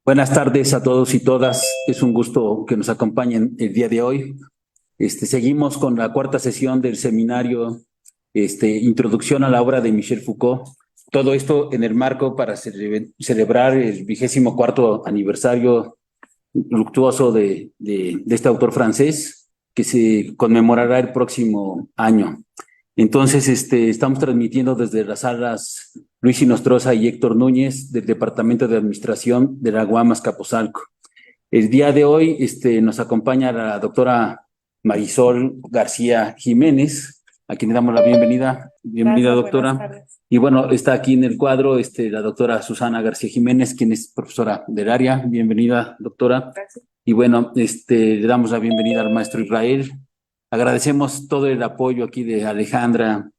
Buenas tardes a todos y todas. Es un gusto que nos acompañen el día de hoy. Seguimos con la cuarta sesión del seminario Introducción a la obra de Michel Foucault. Todo esto en el marco para celebrar el 24º aniversario luctuoso de este autor francés que se conmemorará el próximo año. Entonces, estamos transmitiendo desde las salas Luis Inostroza y Héctor Núñez del Departamento de Administración de la UAM Azcapotzalco. El día de hoy nos acompaña la doctora Marisol García Jiménez, a quien le damos la bienvenida. Bienvenida, Gracias, doctora. buenas tardes. Y bueno, está aquí en el cuadro la doctora Susana García Jiménez, quien es profesora del área. Bienvenida, doctora. Gracias. Y bueno, le damos la bienvenida al maestro Israel. Agradecemos todo el apoyo aquí de Alejandra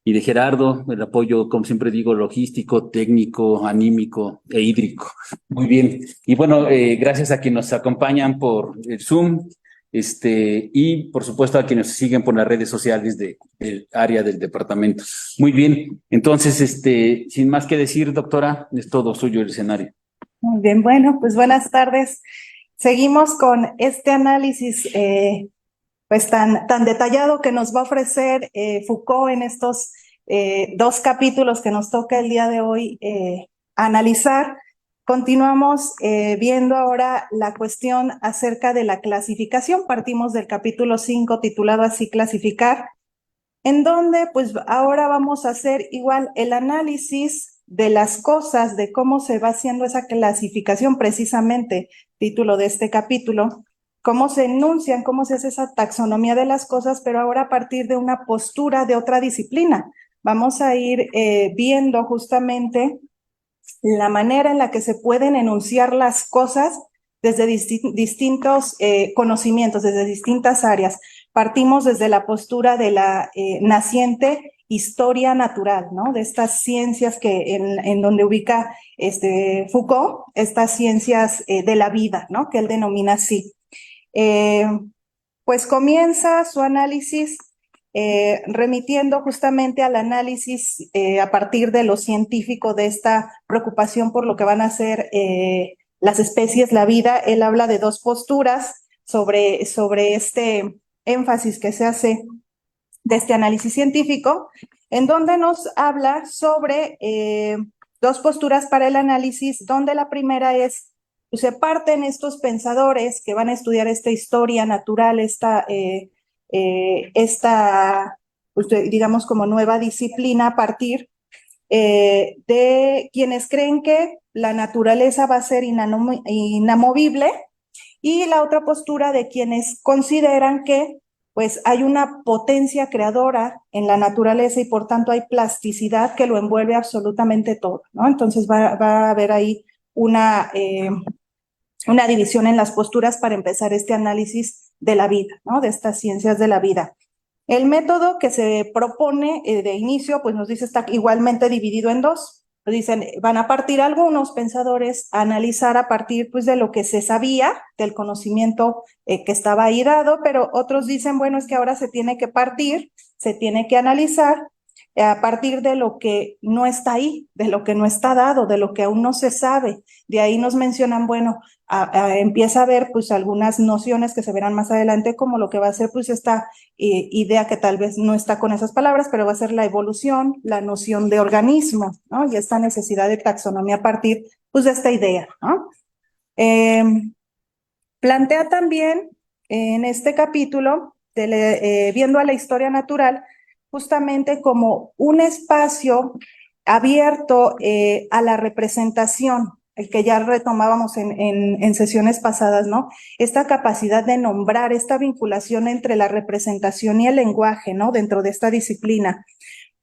y de Gerardo, el apoyo, como siempre digo, logístico, técnico, anímico e hídrico. Muy bien. Y bueno, gracias a quienes nos acompañan por el Zoom, y por supuesto a quienes nos siguen por las redes sociales del área del departamento. Muy bien. Entonces, sin más que decir, doctora, es todo suyo el escenario. Muy bien, bueno, pues buenas tardes. Seguimos con este análisis pues tan detallado que nos va a ofrecer Foucault en estos dos capítulos que nos toca el día de hoy analizar. Continuamos viendo ahora la cuestión acerca de la clasificación. Partimos del capítulo 5 titulado así Clasificar, en donde pues ahora vamos a hacer igual el análisis de las cosas, de cómo se va haciendo esa clasificación, precisamente título de este capítulo, cómo se enuncian, cómo se hace esa taxonomía de las cosas, pero ahora a partir de una postura de otra disciplina. Vamos a ir viendo justamente la manera en la que se pueden enunciar las cosas desde distintos conocimientos, desde distintas áreas. Partimos desde la postura de la naciente historia natural, ¿no? De estas ciencias que en donde ubica Foucault, estas ciencias de la vida, ¿no? Que él denomina así. Pues comienza su análisis remitiendo justamente al análisis a partir de lo científico de esta preocupación por lo que van a ser las especies, la vida. Él habla de dos posturas sobre este énfasis que se hace de este análisis científico, en donde nos habla sobre dos posturas para el análisis, donde la primera es, pues, se parten estos pensadores que van a estudiar esta historia natural, esta pues, digamos, como nueva disciplina a partir de quienes creen que la naturaleza va a ser inamovible, y la otra postura de quienes consideran que pues hay una potencia creadora en la naturaleza y por tanto hay plasticidad que lo envuelve absolutamente todo, ¿no? Entonces va a haber ahí una división en las posturas para empezar este análisis de la vida, ¿no? De estas ciencias de la vida. El método que se propone de inicio, pues nos dice, está igualmente dividido en dos. Dicen, van a partir algunos pensadores a analizar a partir pues de lo que se sabía, del conocimiento que estaba ahí dado, pero otros dicen, bueno, es que ahora se tiene que partir, se tiene que analizar a partir de lo que no está ahí, de lo que no está dado, de lo que aún no se sabe. De ahí nos mencionan, bueno, empieza a haber pues algunas nociones que se verán más adelante, como lo que va a ser pues esta idea que tal vez no está con esas palabras, pero va a ser la evolución, la noción de organismo, ¿no? Y esta necesidad de taxonomía a partir pues de esta idea, ¿no? Plantea también en este capítulo, viendo a la historia natural, justamente como un espacio abierto a la representación, el que ya retomábamos en sesiones pasadas, ¿no? Esta capacidad de nombrar, esta vinculación entre la representación y el lenguaje, ¿no? Dentro de esta disciplina.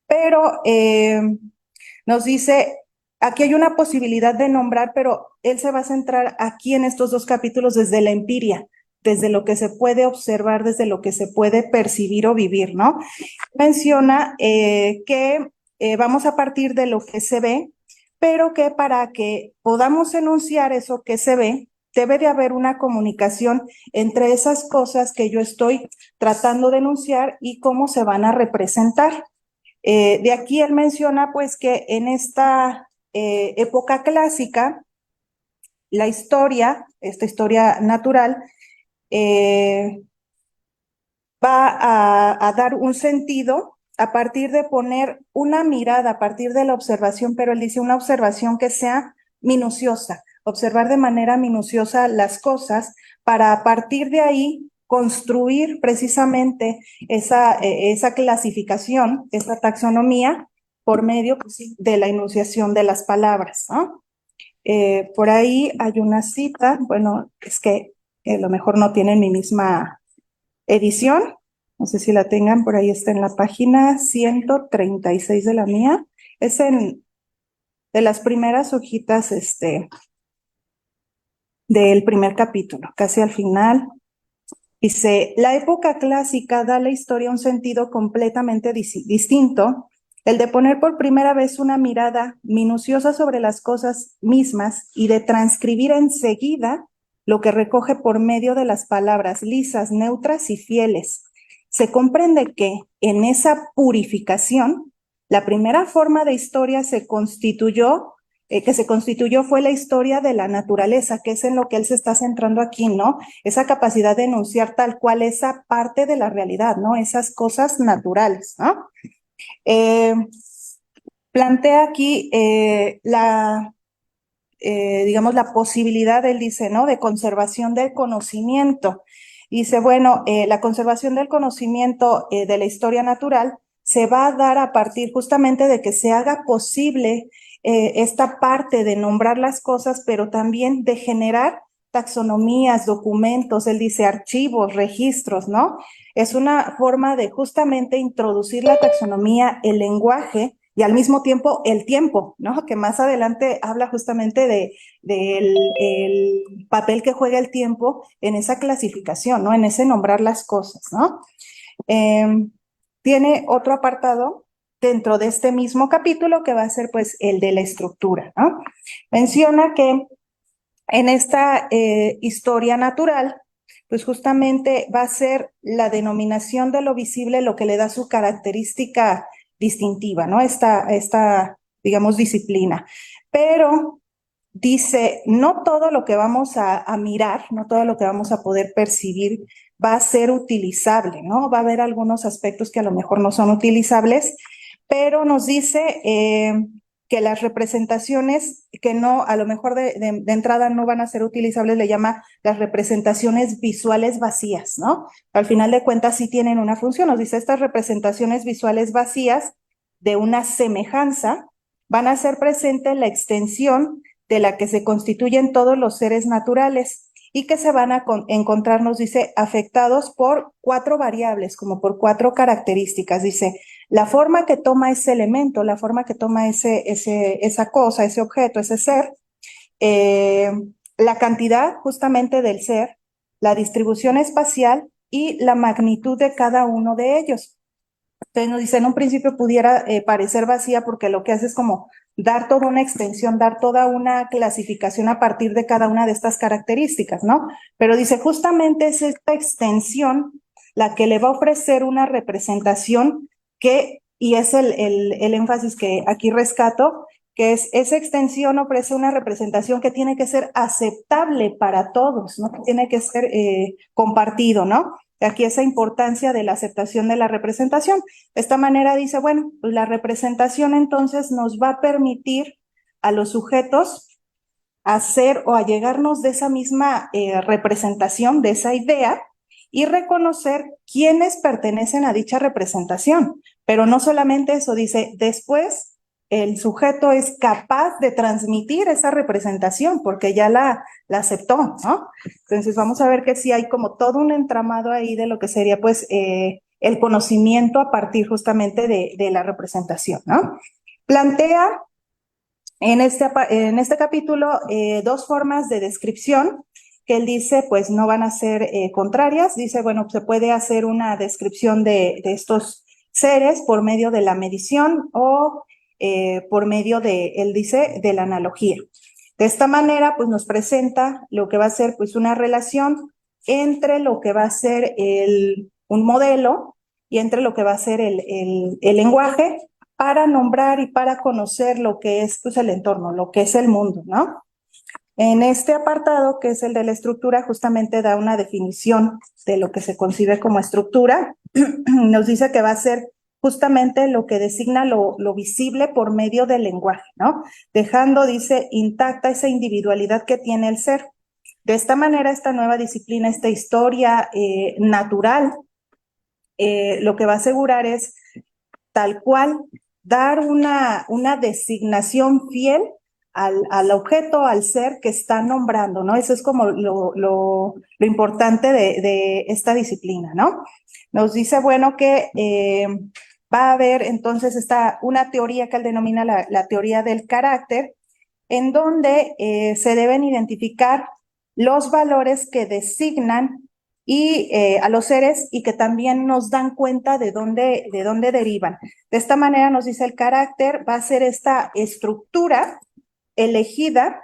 Pero nos dice, aquí hay una posibilidad de nombrar, pero él se va a centrar aquí en estos dos capítulos desde la empiria, desde lo que se puede observar, desde lo que se puede percibir o vivir, ¿no? Menciona que vamos a partir de lo que se ve, pero que para que podamos enunciar eso que se ve, debe de haber una comunicación entre esas cosas que yo estoy tratando de enunciar y cómo se van a representar. De aquí él menciona pues que en esta época clásica la historia, esta historia natural, va a dar un sentido a partir de poner una mirada, a partir de la observación, pero él dice una observación que sea minuciosa, observar de manera minuciosa las cosas para a partir de ahí construir precisamente esa clasificación, esa taxonomía por medio pues, de la enunciación de las palabras, ¿no? Por ahí hay una cita, bueno, es que a lo mejor no tienen mi misma edición, no sé si la tengan, por ahí está en la página 136 de la mía, es de las primeras hojitas, del primer capítulo, casi al final. Dice, la época clásica da a la historia un sentido completamente distinto, el de poner por primera vez una mirada minuciosa sobre las cosas mismas y de transcribir enseguida lo que recoge por medio de las palabras lisas, neutras y fieles. Se comprende que en esa purificación, la primera forma de historia que se constituyó fue la historia de la naturaleza, que es en lo que él se está centrando aquí, ¿no? Esa capacidad de enunciar tal cual esa parte de la realidad, ¿no? Esas cosas naturales, ¿no? Plantea aquí digamos, la posibilidad, él dice, ¿no? De conservación del conocimiento. Dice, bueno, la conservación del conocimiento de la historia natural se va a dar a partir justamente de que se haga posible esta parte de nombrar las cosas, pero también de generar taxonomías, documentos, él dice archivos, registros, ¿no? Es una forma de justamente introducir la taxonomía, el lenguaje y al mismo tiempo el tiempo, ¿no? Que más adelante habla justamente del el papel que juega el tiempo en esa clasificación, ¿no? En ese nombrar las cosas, ¿no? Tiene otro apartado dentro de este mismo capítulo que va a ser pues el de la estructura, ¿no? Menciona que en esta historia natural, pues justamente va a ser la denominación de lo visible lo que le da su característica distintiva, ¿no? Esta, digamos, disciplina. Pero dice, no todo lo que vamos a mirar, no todo lo que vamos a poder percibir va a ser utilizable, ¿no? Va a haber algunos aspectos que a lo mejor no son utilizables, pero nos dice que las representaciones que no, a lo mejor de entrada no van a ser utilizables, le llama las representaciones visuales vacías, ¿no? Al final de cuentas sí tienen una función, nos dice estas representaciones visuales vacías de una semejanza van a hacer presente la extensión de la que se constituyen todos los seres naturales y que se van a encontrar, nos dice, afectados por 4 variables, como por 4 características. Dice, la forma que toma ese elemento, la forma que toma esa cosa, ese objeto, ese ser, la cantidad justamente del ser, la distribución espacial y la magnitud de cada uno de ellos. Entonces nos dice, en un principio pudiera parecer vacía porque lo que hace es como dar toda una extensión, dar toda una clasificación a partir de cada una de estas características, ¿no? Pero dice, justamente es esta extensión la que le va a ofrecer una representación y es el énfasis que aquí rescato, que es esa extensión ofrece una representación que tiene que ser aceptable para todos, ¿no? Que tiene que ser compartido, ¿no? Aquí esa importancia de la aceptación de la representación. De esta manera dice, bueno, pues la representación entonces nos va a permitir a los sujetos hacer o allegarnos de esa misma representación, de esa idea, y reconocer quiénes pertenecen a dicha representación. Pero no solamente eso, dice, después el sujeto es capaz de transmitir esa representación porque ya la aceptó, ¿no? Entonces vamos a ver que sí hay como todo un entramado ahí de lo que sería pues el conocimiento a partir justamente de la representación, ¿no? Plantea en este capítulo 2 formas de descripción que él dice pues no van a ser contrarias. Dice, bueno, se puede hacer una descripción de estos seres por medio de la medición o por medio él dice, de la analogía. De esta manera, pues nos presenta lo que va a ser pues una relación entre lo que va a ser un modelo y entre lo que va a ser el lenguaje para nombrar y para conocer lo que es pues el entorno, lo que es el mundo, ¿no? En este apartado, que es el de la estructura, justamente da una definición de lo que se concibe como estructura. Nos dice que va a ser justamente lo que designa lo visible por medio del lenguaje, ¿no? Dejando, dice, intacta esa individualidad que tiene el ser. De esta manera, esta nueva disciplina, esta historia natural, lo que va a asegurar es tal cual dar una designación fiel al objeto, al ser que está nombrando, ¿no? Eso es como lo importante de esta disciplina, ¿no? Nos dice, bueno, que va a haber entonces una teoría que él denomina la teoría del carácter, en donde se deben identificar los valores que designan a los seres y que también nos dan cuenta de dónde derivan. De esta manera nos dice el carácter va a ser esta estructura elegida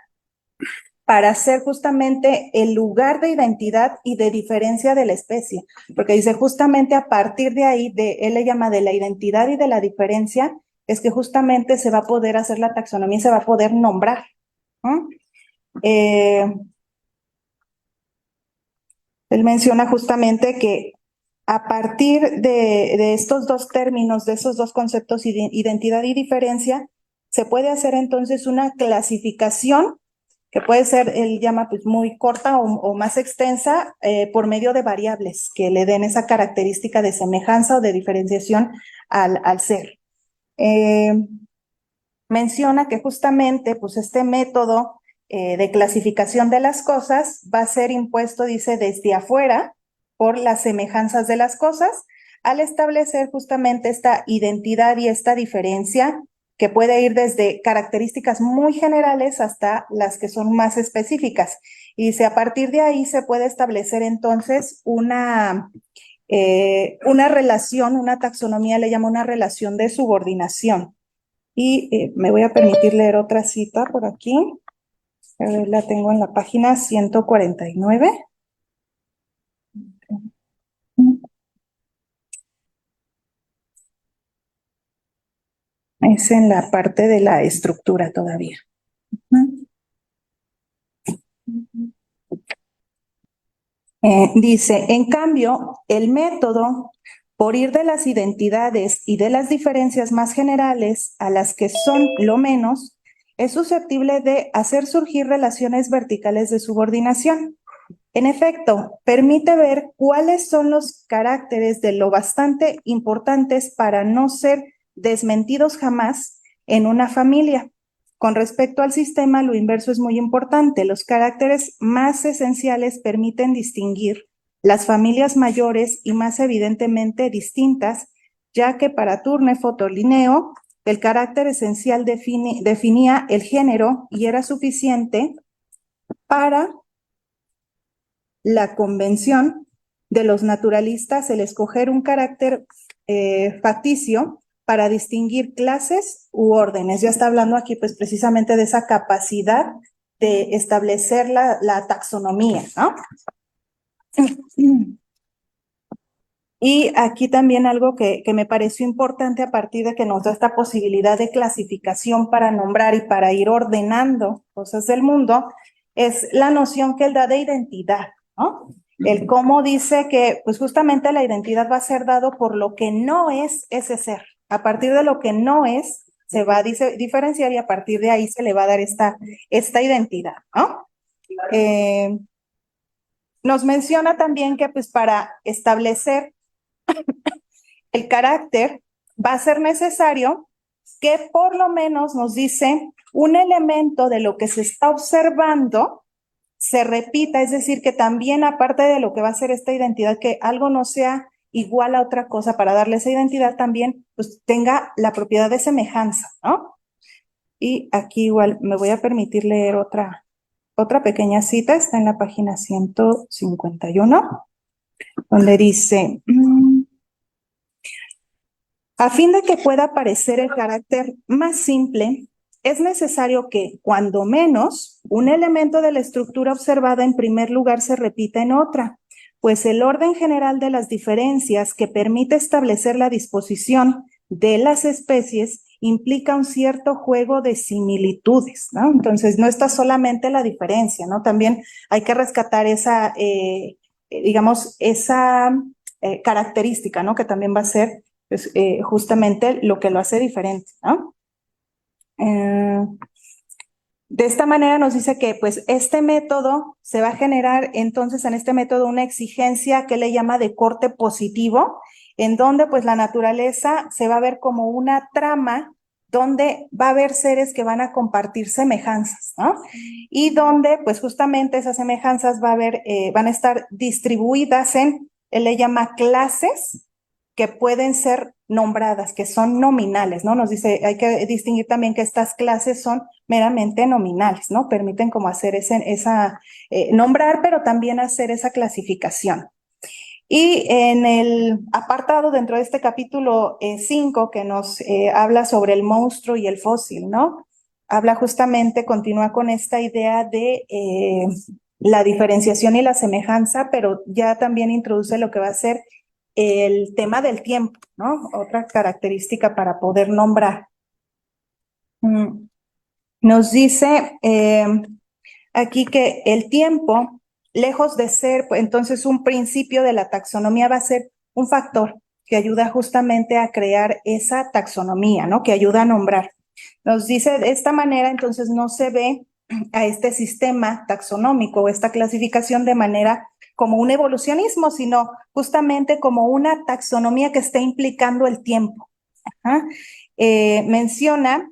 para ser justamente el lugar de identidad y de diferencia de la especie, porque dice justamente a partir de ahí, él le llama de la identidad y de la diferencia, es que justamente se va a poder hacer la taxonomía, se va a poder nombrar. Él menciona justamente que a partir de estos dos términos, de esos dos conceptos, identidad y diferencia, se puede hacer entonces una clasificación que puede ser, él llama pues muy corta o más extensa, por medio de variables que le den esa característica de semejanza o de diferenciación al ser. Menciona que justamente pues este método de clasificación de las cosas va a ser impuesto, dice, desde afuera por las semejanzas de las cosas, al establecer justamente esta identidad y esta diferencia que puede ir desde características muy generales hasta las que son más específicas. Y dice, a partir de ahí se puede establecer entonces una relación, una taxonomía, le llama una relación de subordinación. Y me voy a permitir leer otra cita por aquí. La tengo en la página 149. Es en la parte de la estructura todavía. Dice, en cambio, el método, por ir de las identidades y de las diferencias más generales a las que son lo menos, es susceptible de hacer surgir relaciones verticales de subordinación. En efecto, permite ver cuáles son los caracteres de lo bastante importantes para no ser desmentidos jamás en una familia. Con respecto al sistema, lo inverso es muy importante. Los caracteres más esenciales permiten distinguir las familias mayores y más evidentemente distintas, ya que para Turnev o Linneo, el carácter esencial definía el género y era suficiente para la convención de los naturalistas el escoger un carácter facticio para distinguir clases u órdenes. Ya está hablando aquí pues precisamente de esa capacidad de establecer la taxonomía, ¿no? Y aquí también algo que me pareció importante a partir de que nos da esta posibilidad de clasificación para nombrar y para ir ordenando cosas del mundo, es la noción que él da de identidad, ¿no? El cómo dice que pues justamente la identidad va a ser dado por lo que no es ese ser. A partir de lo que no es, se va a diferenciar y a partir de ahí se le va a dar esta identidad, ¿no? Nos menciona también que pues para establecer el carácter va a ser necesario que por lo menos nos dice un elemento de lo que se está observando se repita, es decir, que también aparte de lo que va a ser esta identidad, que algo no sea igual a otra cosa para darle esa identidad también, pues tenga la propiedad de semejanza, ¿no? Y aquí igual me voy a permitir leer otra pequeña cita, está en la página 151, donde dice, a fin de que pueda parecer el carácter más simple, es necesario que, cuando menos, un elemento de la estructura observada en primer lugar se repita en otra, pues el orden general de las diferencias que permite establecer la disposición de las especies implica un cierto juego de similitudes, ¿no? Entonces, no está solamente la diferencia, ¿no? También hay que rescatar esa, digamos, esa característica, ¿no? Que también va a ser pues, justamente lo que lo hace diferente, ¿no? De esta manera nos dice que pues este método se va a generar entonces en este método una exigencia que le llama de corte positivo, en donde pues la naturaleza se va a ver como una trama donde va a haber seres que van a compartir semejanzas, ¿no? Y donde pues justamente esas semejanzas van a estar distribuidas en, él le llama clases, que pueden ser nombradas, que son nominales, ¿no? Nos dice, hay que distinguir también que estas clases son meramente nominales, ¿no? Permiten como hacer nombrar, pero también hacer esa clasificación. Y en el apartado dentro de este capítulo 5 que nos habla sobre el monstruo y el fósil, ¿no? Habla justamente, continúa con esta idea de la diferenciación y la semejanza, pero ya también introduce lo que va a ser el tema del tiempo, ¿no? Otra característica para poder nombrar. Nos dice aquí que el tiempo, lejos de ser, pues, entonces un principio de la taxonomía, va a ser un factor que ayuda justamente a crear esa taxonomía, ¿no? Que ayuda a nombrar. Nos dice de esta manera, entonces no se ve a este sistema taxonómico o esta clasificación de manera como un evolucionismo, sino justamente como una taxonomía que está implicando el tiempo. Menciona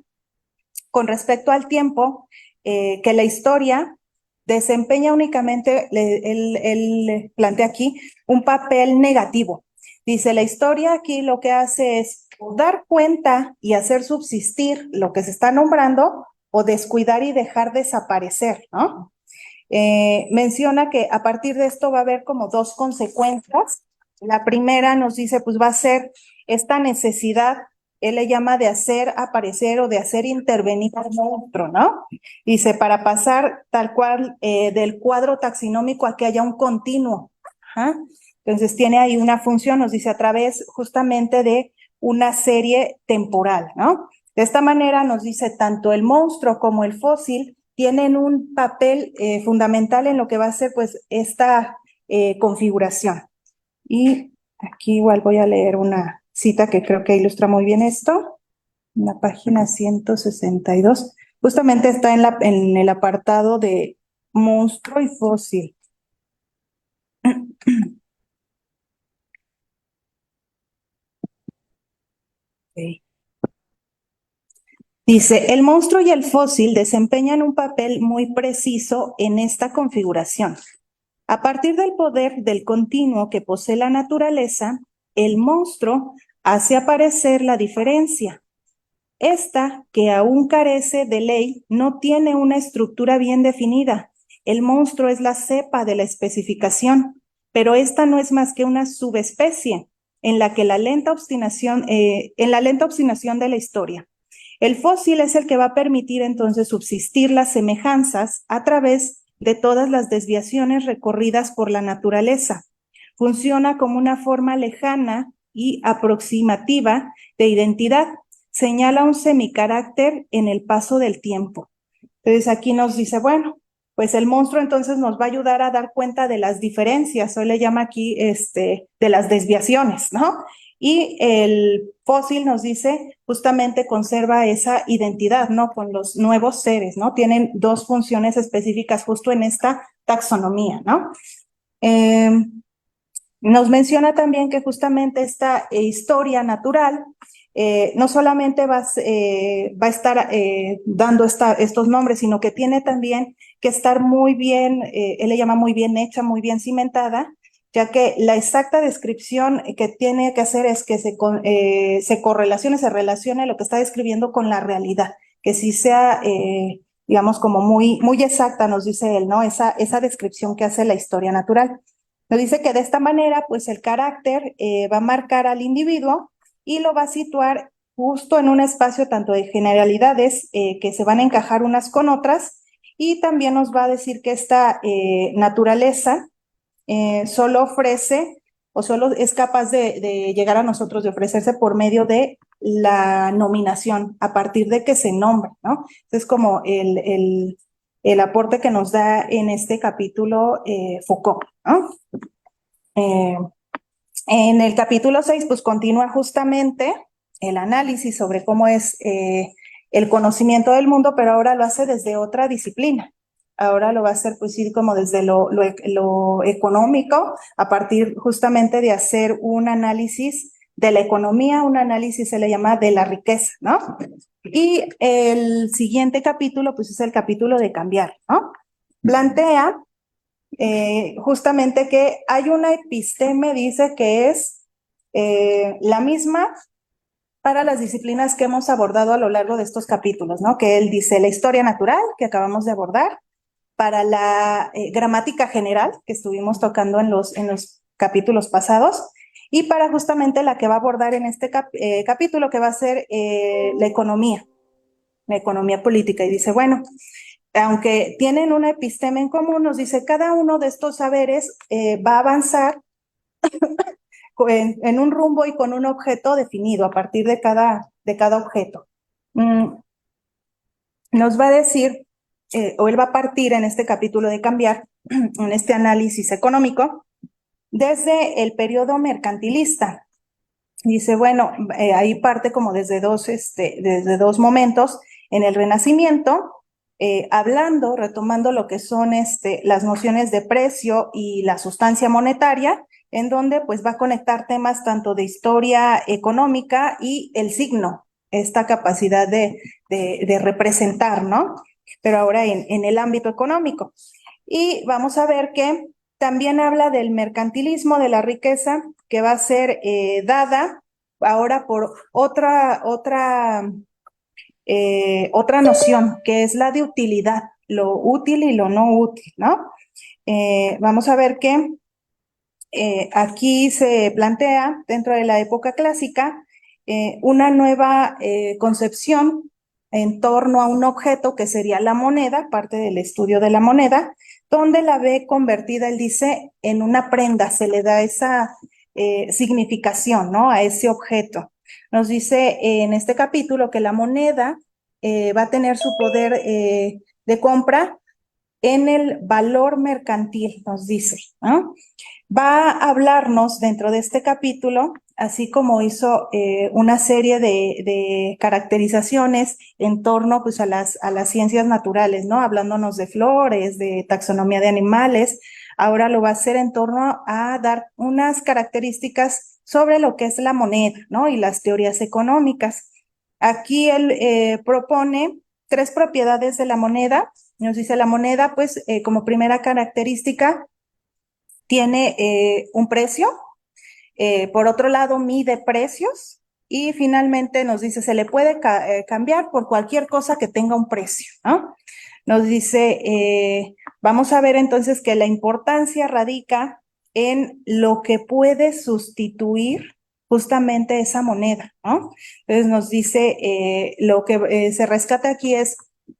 con respecto al tiempo que la historia desempeña únicamente, él plantea aquí, un papel negativo. Dice, la historia aquí lo que hace es dar cuenta y hacer subsistir lo que se está nombrando o descuidar y dejar desaparecer, ¿no? Menciona que a partir de esto va a haber como dos consecuencias. La primera nos dice, pues va a ser esta necesidad, él le llama de hacer aparecer o de hacer intervenir al monstruo, ¿no? Dice, para pasar tal cual del cuadro taxonómico a que haya un continuo. ¿Ah? Entonces tiene ahí una función, nos dice, a través justamente de una serie temporal, ¿no? De esta manera nos dice, tanto el monstruo como el fósil tienen un papel fundamental en lo que va a ser pues esta configuración. Y aquí igual voy a leer una cita que creo que ilustra muy bien esto, en la página 162. Justamente está en el apartado de monstruo y fósil. Okay. Dice, el monstruo y el fósil desempeñan un papel muy preciso en esta configuración. A partir del poder del continuo que posee la naturaleza, el monstruo hace aparecer la diferencia. Esta, que aún carece de ley, no tiene una estructura bien definida. El monstruo es la cepa de la especificación, pero esta no es más que una subespecie en la lenta obstinación de la historia. El fósil es el que va a permitir entonces subsistir las semejanzas a través de todas las desviaciones recorridas por la naturaleza. Funciona como una forma lejana y aproximativa de identidad. Señala un semicarácter en el paso del tiempo. Entonces aquí nos dice, bueno, pues el monstruo entonces nos va a ayudar a dar cuenta de las diferencias, hoy le llama aquí de las desviaciones, ¿no? Y el fósil nos dice, justamente conserva esa identidad, ¿no? Con los nuevos seres, ¿no? Tienen dos funciones específicas justo en esta taxonomía, ¿no? Nos menciona también que justamente esta historia natural no solamente va a estar dando estos nombres, sino que tiene también que estar muy bien, él le llama muy bien hecha, muy bien cimentada, ya que la exacta descripción que tiene que hacer es que se correlacione, se relacione lo que está describiendo con la realidad, que sí sea, digamos, como muy, muy exacta, nos dice él, ¿no? Esa descripción que hace la historia natural. Nos dice que de esta manera, pues el carácter va a marcar al individuo y lo va a situar justo en un espacio tanto de generalidades que se van a encajar unas con otras, y también nos va a decir que esta naturaleza solo ofrece o solo es capaz de llegar a nosotros, de ofrecerse por medio de la nominación a partir de que se nombra, ¿no? Es como el aporte que nos da en este capítulo Foucault, ¿no? En el capítulo 6, pues continúa justamente el análisis sobre cómo es el conocimiento del mundo, pero ahora lo hace desde otra disciplina. Ahora lo va a hacer, pues, ir como desde lo económico, a partir justamente de hacer un análisis de la economía, un análisis se le llama de la riqueza, ¿no? Y el siguiente capítulo, pues, es el capítulo de cambiar, ¿no? Plantea justamente que hay una episteme, dice que es la misma para las disciplinas que hemos abordado a lo largo de estos capítulos, ¿no? Que él dice la historia natural, que acabamos de abordar, para la gramática general, que estuvimos tocando en los capítulos pasados, y para justamente la que va a abordar en este capítulo, que va a ser la economía política. Y dice, bueno, aunque tienen una episteme en común, nos dice, cada uno de estos saberes va a avanzar en un rumbo y con un objeto definido a partir de cada objeto. Nos va a decir, o él va a partir en este capítulo de cambiar, en este análisis económico, desde el periodo mercantilista. Dice, bueno, ahí parte como desde dos momentos. En el Renacimiento, retomando lo que son las nociones de precio y la sustancia monetaria, en donde pues va a conectar temas tanto de historia económica y el signo, esta capacidad de representar, ¿no? Pero ahora en el ámbito económico. Y vamos a ver que también habla del mercantilismo, de la riqueza, que va a ser dada ahora por otra noción, que es la de utilidad, lo útil y lo no útil, ¿no? Vamos a ver que aquí se plantea, dentro de la época clásica, una nueva concepción en torno a un objeto que sería la moneda, parte del estudio de la moneda, donde la ve convertida, él dice, en una prenda, se le da esa significación, ¿no? A ese objeto. Nos dice en este capítulo que la moneda va a tener su poder de compra en el valor mercantil, nos dice, ¿no? Va a hablarnos dentro de este capítulo, así como hizo una serie de caracterizaciones en torno pues, a las ciencias naturales, ¿no? Hablándonos de flores, de taxonomía de animales. Ahora lo va a hacer en torno a dar unas características sobre lo que es la moneda, ¿no? Y las teorías económicas. Aquí él propone 3 propiedades de la moneda. Nos dice la moneda, pues, como primera característica, tiene un precio, por otro lado mide precios y finalmente nos dice se le puede cambiar por cualquier cosa que tenga un precio, ¿no? Nos dice, vamos a ver entonces que la importancia radica en lo que puede sustituir justamente esa moneda, ¿no? Entonces nos dice, lo que se rescata aquí es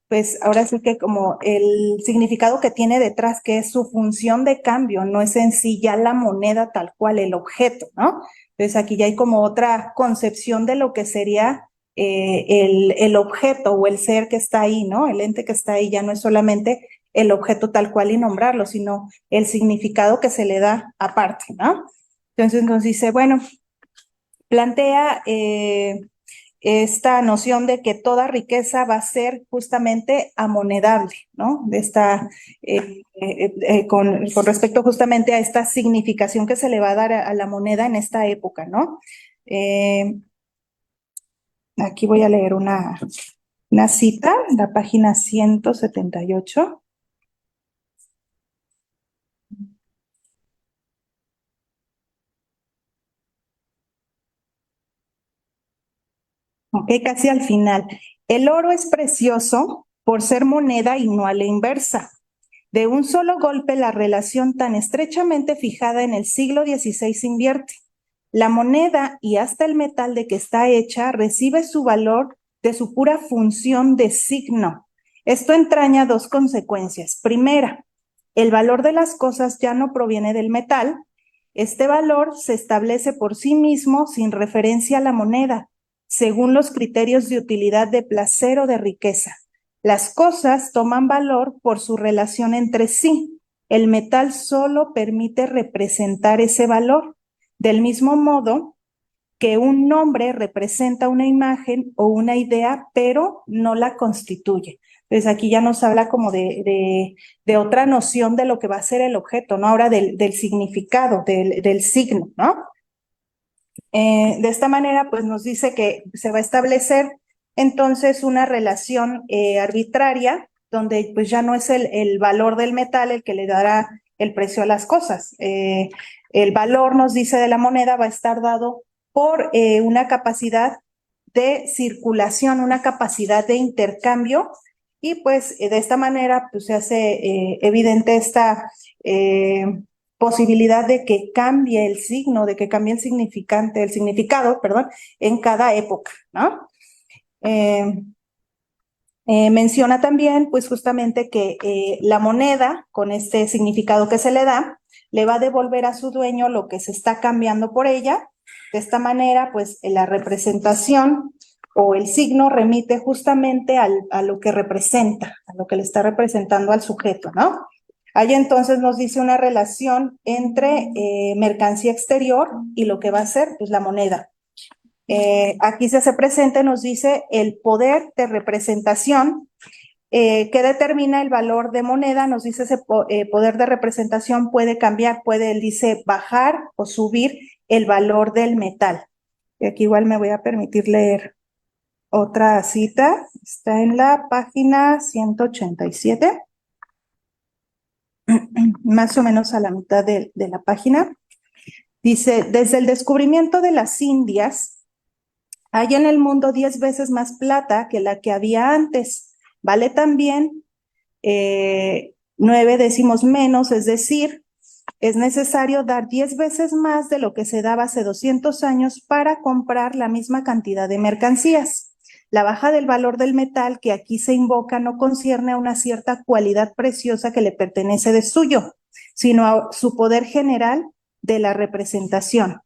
pues ahora sí que como el significado que tiene detrás, que es su función de cambio, no es en sí ya la moneda tal cual, el objeto, ¿no? Entonces aquí ya hay como otra concepción de lo que sería el objeto o el ser que está ahí, ¿no? El ente que está ahí ya no es solamente el objeto tal cual y nombrarlo, sino el significado que se le da aparte, ¿no? Entonces nos dice, bueno, plantea esta noción de que toda riqueza va a ser justamente amonedable, ¿no? Con respecto justamente a esta significación que se le va a dar a la moneda en esta época, ¿no? Aquí voy a leer una cita, la página 178. Ok, casi al final. El oro es precioso por ser moneda y no a la inversa. De un solo golpe, la relación tan estrechamente fijada en el siglo XVI se invierte. La moneda y hasta el metal de que está hecha recibe su valor de su pura función de signo. Esto entraña 2 consecuencias. Primera, el valor de las cosas ya no proviene del metal. Este valor se establece por sí mismo sin referencia a la moneda. según los criterios de utilidad, de placer o de riqueza. Las cosas toman valor por su relación entre sí. El metal solo permite representar ese valor. Del mismo modo que un nombre representa una imagen o una idea, pero no la constituye. Entonces aquí ya nos habla como de otra noción de lo que va a ser el objeto, ¿no? Ahora del significado, del signo, ¿no? De esta manera, pues nos dice que se va a establecer entonces una relación arbitraria, donde pues ya no es el valor del metal el que le dará el precio a las cosas. El valor, nos dice, de la moneda va a estar dado por una capacidad de circulación, una capacidad de intercambio, y pues de esta manera pues se hace evidente esta posibilidad de que cambie el signo, de que cambie el significado, perdón, en cada época, ¿no? Menciona también, pues justamente que la moneda, con este significado que se le da, le va a devolver a su dueño lo que se está cambiando por ella. De esta manera, pues la representación o el signo remite justamente a lo que representa, a lo que le está representando al sujeto, ¿no? Ahí entonces nos dice una relación entre mercancía exterior y lo que va a ser, pues, la moneda. Aquí se hace presente, nos dice, el poder de representación que determina el valor de moneda. Nos dice ese poder de representación puede cambiar, puede, él dice, bajar o subir el valor del metal. Y aquí igual me voy a permitir leer otra cita, está en la página 187. Más o menos a la mitad de la página. Dice, desde el descubrimiento de las Indias, hay en el mundo 10 veces más plata que la que había antes. Vale también 9 décimos menos, es decir, es necesario dar 10 veces más de lo que se daba hace 200 años para comprar la misma cantidad de mercancías. La baja del valor del metal que aquí se invoca no concierne a una cierta cualidad preciosa que le pertenece de suyo, sino a su poder general de la representación.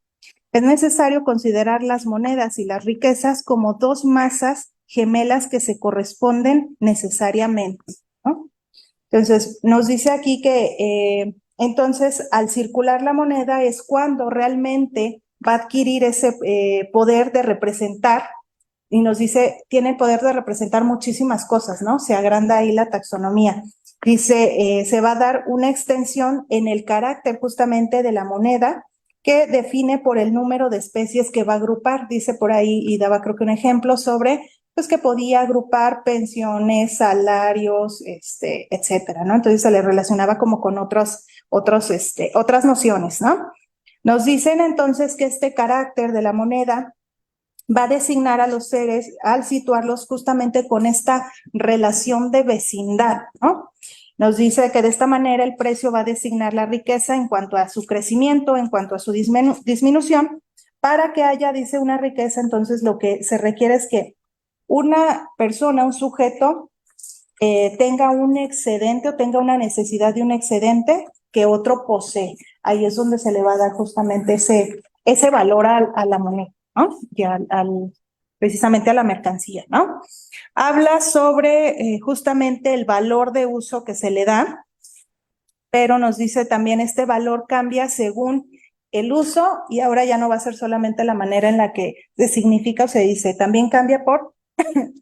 Es necesario considerar las monedas y las riquezas como dos masas gemelas que se corresponden necesariamente, ¿no? Entonces, nos dice aquí que entonces al circular la moneda es cuando realmente va a adquirir ese poder de representar. Y nos dice, tiene el poder de representar muchísimas cosas, ¿no? Se agranda ahí la taxonomía. Dice, se va a dar una extensión en el carácter justamente de la moneda que define por el número de especies que va a agrupar. Dice por ahí, y daba creo que un ejemplo sobre, pues que podía agrupar pensiones, salarios, etcétera, ¿no? Entonces se le relacionaba como con otras nociones, ¿no? Nos dicen entonces que este carácter de la moneda va a designar a los seres al situarlos justamente con esta relación de vecindad, ¿no? Nos dice que de esta manera el precio va a designar la riqueza en cuanto a su crecimiento, en cuanto a su disminución. Para que haya, dice, una riqueza, entonces lo que se requiere es que una persona, un sujeto, tenga un excedente o tenga una necesidad de un excedente que otro posee. Ahí es donde se le va a dar justamente ese valor a la moneda, ¿no? Y precisamente a la mercancía, ¿no? Habla sobre justamente el valor de uso que se le da, pero nos dice también este valor cambia según el uso, y ahora ya no va a ser solamente la manera en la que se significa o se dice, también cambia por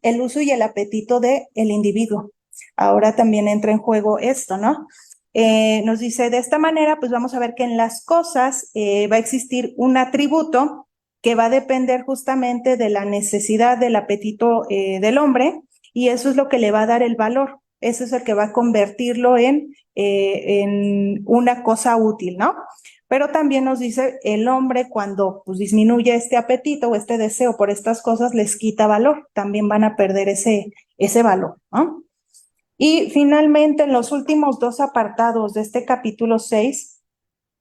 el uso y el apetito del individuo. Ahora también entra en juego esto, ¿no? Nos dice, de esta manera, pues vamos a ver que en las cosas va a existir un atributo que va a depender justamente de la necesidad del apetito del hombre, y eso es lo que le va a dar el valor. Eso es el que va a convertirlo en una cosa útil, ¿no? Pero también nos dice, el hombre cuando pues, disminuye este apetito o este deseo por estas cosas, les quita valor, también van a perder ese valor, ¿no? Y finalmente, en los últimos dos apartados de este capítulo 6,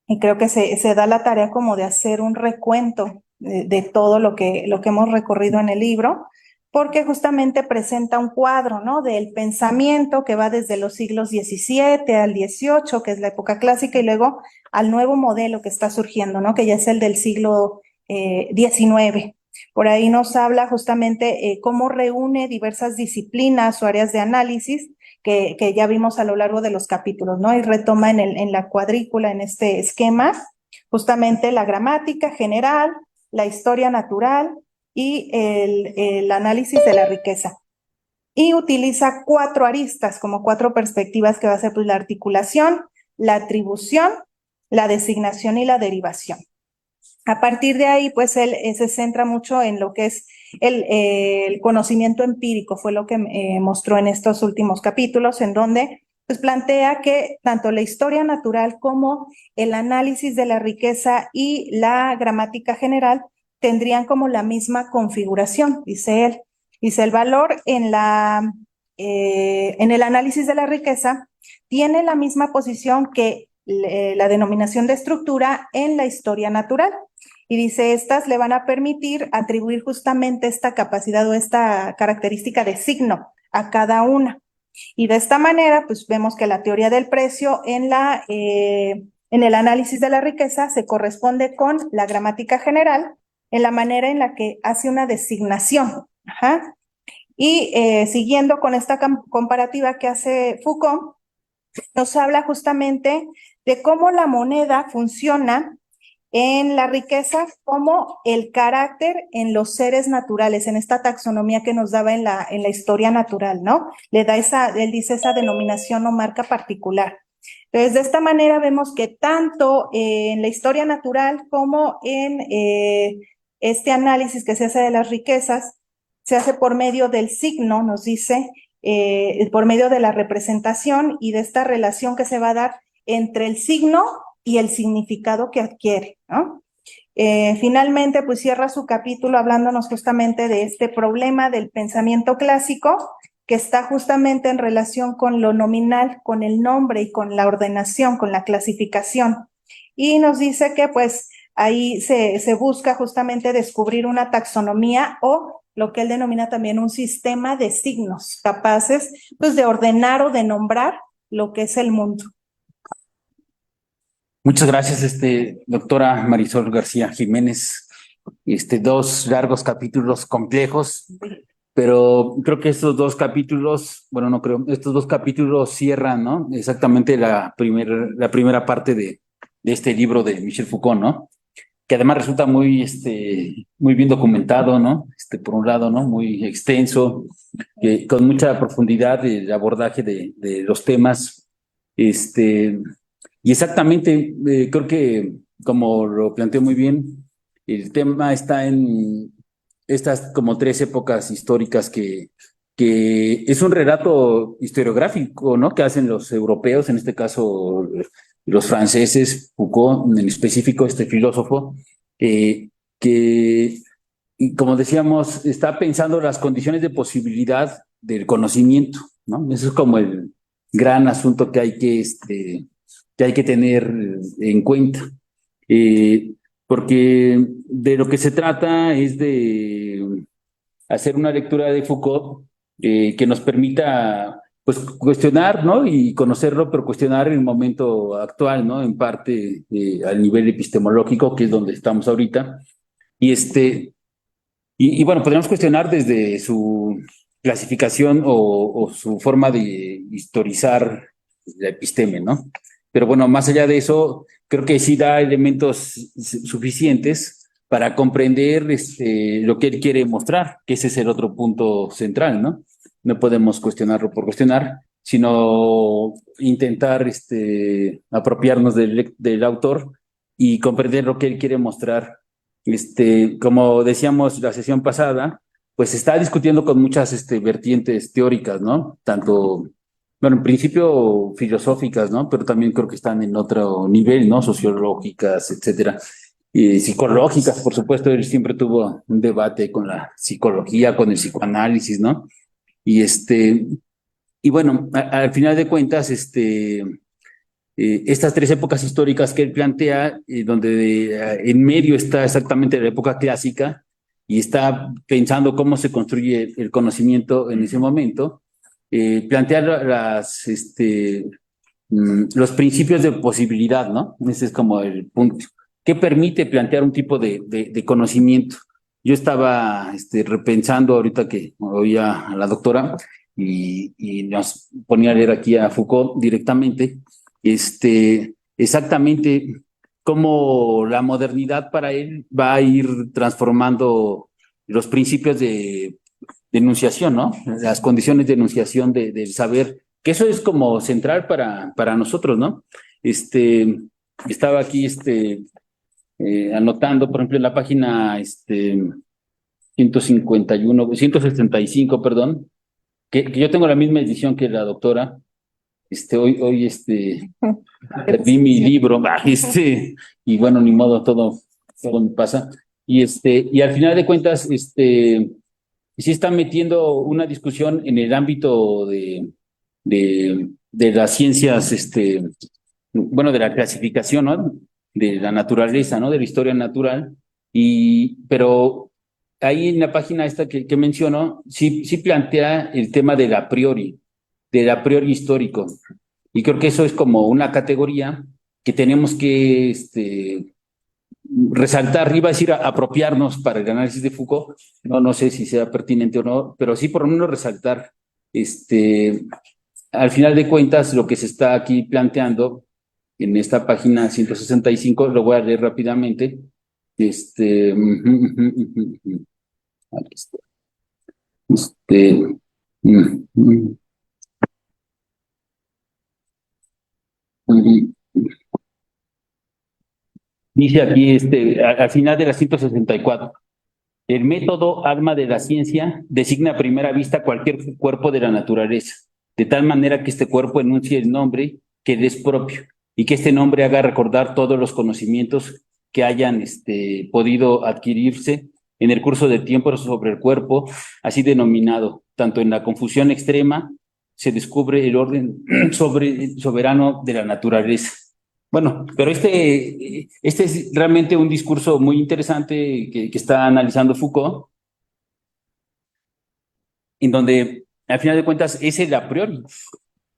y creo que se da la tarea como de hacer un recuento de todo lo que hemos recorrido en el libro, porque justamente presenta un cuadro, ¿no? Del pensamiento que va desde los siglos XVII al XVIII, que es la época clásica, y luego al nuevo modelo que está surgiendo, ¿no? Que ya es el del siglo XIX. Por ahí nos habla justamente cómo reúne diversas disciplinas o áreas de análisis que ya vimos a lo largo de los capítulos, ¿no? Y retoma en la cuadrícula, en este esquema, justamente la gramática general, la historia natural y el análisis de la riqueza. Y utiliza 4 aristas, como 4 perspectivas que va a ser pues, la articulación, la atribución, la designación y la derivación. A partir de ahí, pues él se centra mucho en lo que es el conocimiento empírico, fue lo que mostró en estos últimos capítulos, en donde pues plantea que tanto la historia natural como el análisis de la riqueza y la gramática general tendrían como la misma configuración, dice él. Dice, el valor en el análisis de la riqueza tiene la misma posición que la denominación de estructura en la historia natural. Y dice, estas le van a permitir atribuir justamente esta capacidad o esta característica de signo a cada una. Y de esta manera, pues vemos que la teoría del precio en el análisis de la riqueza se corresponde con la gramática general en la manera en la que hace una designación. Ajá. Y siguiendo con esta comparativa que hace Foucault, nos habla justamente de cómo la moneda funciona en la riqueza como el carácter en los seres naturales, en esta taxonomía que nos daba en la historia natural, ¿no? Le da él dice esa denominación o marca particular. Entonces, de esta manera vemos que tanto en la historia natural como en este análisis que se hace de las riquezas, se hace por medio del signo, nos dice, por medio de la representación y de esta relación que se va a dar entre el signo y el significado que adquiere, ¿no? Finalmente, pues cierra su capítulo hablándonos justamente de este problema del pensamiento clásico que está justamente en relación con lo nominal, con el nombre y con la ordenación, con la clasificación. Y nos dice que pues ahí se busca justamente descubrir una taxonomía o lo que él denomina también un sistema de signos capaces pues de ordenar o de nombrar lo que es el mundo. Muchas gracias, doctora Marisol García Jiménez. 2 largos capítulos complejos, pero creo que estos 2 capítulos, bueno, no creo, estos 2 capítulos cierran, ¿no? Exactamente la primera parte de este libro de Michel Foucault, ¿no? Que además resulta muy bien documentado, ¿no? Por un lado, ¿no? Muy extenso, con mucha profundidad el abordaje de los temas, y exactamente, creo que como lo planteó muy bien, el tema está en estas como 3 épocas históricas que es un relato historiográfico, ¿no? Que hacen los europeos, en este caso los franceses, Foucault en específico, este filósofo, que, y como decíamos, está pensando las condiciones de posibilidad del conocimiento, ¿no? Eso es como el gran asunto que hay que tener en cuenta. Porque de lo que se trata es de hacer una lectura de Foucault que nos permita pues cuestionar, ¿no? Y conocerlo, pero cuestionar el momento actual, ¿no? En parte al nivel epistemológico, que es donde estamos ahorita. Y bueno, podríamos cuestionar desde su clasificación o su forma de historizar la episteme, ¿no? Pero bueno, más allá de eso, creo que sí da elementos suficientes para comprender lo que él quiere mostrar, que ese es el otro punto central, ¿no? No podemos cuestionarlo por cuestionar, sino intentar apropiarnos del autor y comprender lo que él quiere mostrar. Como decíamos la sesión pasada, pues está discutiendo con muchas vertientes teóricas, ¿no? Tanto, bueno, en principio filosóficas, ¿no? Pero también creo que están en otro nivel, ¿no? Sociológicas, etcétera. Y psicológicas, por supuesto, él siempre tuvo un debate con la psicología, con el psicoanálisis, ¿no? Y y bueno, al final de cuentas, estas 3 épocas históricas que él plantea, donde en medio está exactamente la época clásica y está pensando cómo se construye el conocimiento en ese momento, plantea los principios de posibilidad, ¿no? Ese es como el punto. ¿Qué permite plantear un tipo de conocimiento? yo estaba repensando ahorita que oía a la doctora y nos ponía a leer aquí a Foucault directamente, exactamente cómo la modernidad para él va a ir transformando los principios de enunciación, ¿no? Las condiciones de enunciación del saber, que eso es como central para nosotros, ¿no? Estaba aquí anotando, por ejemplo, en la página 165, perdón, que yo tengo la misma edición que la doctora. Hoy vi mi libro, y bueno, ni modo, todo me pasa. Y al final de cuentas, sí está metiendo una discusión en el ámbito de las ciencias, bueno, de la clasificación, ¿no? De la naturaleza, ¿no? De la historia natural. Pero ahí en la página esta que menciono, sí plantea el tema del a priori histórico. Y creo que eso es como una categoría que tenemos que resaltar, iba a decir apropiarnos para el análisis de Foucault, no sé si sea pertinente o no, pero sí por lo menos resaltar, al final de cuentas, lo que se está aquí planteando en esta página 165, lo voy a leer rápidamente, aquí está. Dice aquí, al final de la 164, el método alma de la ciencia designa a primera vista cualquier cuerpo de la naturaleza, de tal manera que este cuerpo enuncie el nombre que le es propio y que este nombre haga recordar todos los conocimientos que hayan podido adquirirse en el curso del tiempo sobre el cuerpo, así denominado. Tanto en la confusión extrema se descubre el orden soberano de la naturaleza. Bueno, pero este es realmente un discurso muy interesante que está analizando Foucault, en donde, al final de cuentas, es el a priori,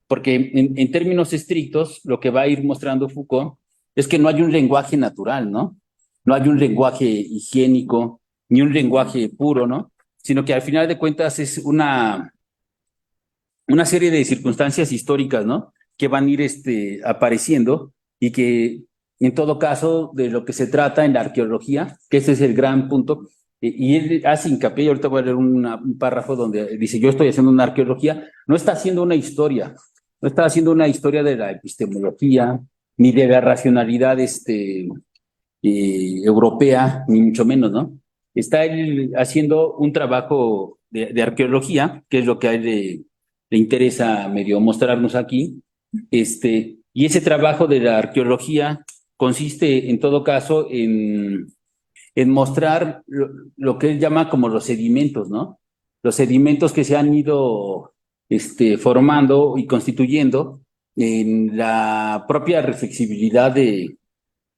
porque en términos estrictos, lo que va a ir mostrando Foucault es que no hay un lenguaje natural, ¿no? No hay un lenguaje higiénico, ni un lenguaje puro, ¿no? Sino que al final de cuentas es una serie de circunstancias históricas, ¿no? Que van a ir apareciendo y que en todo caso de lo que se trata en la arqueología, que ese es el gran punto, y él hace hincapié, y ahorita voy a leer un párrafo donde dice, yo estoy haciendo una arqueología, no está haciendo una historia, no está haciendo una historia de la epistemología, ni de la racionalidad europea, ni mucho menos, ¿no? Está él haciendo un trabajo de arqueología, que es lo que a él le interesa medio mostrarnos aquí, y ese trabajo de la arqueología consiste en todo caso en mostrar lo que él llama como los sedimentos, ¿no? Los sedimentos que se han ido formando y constituyendo en la propia reflexibilidad de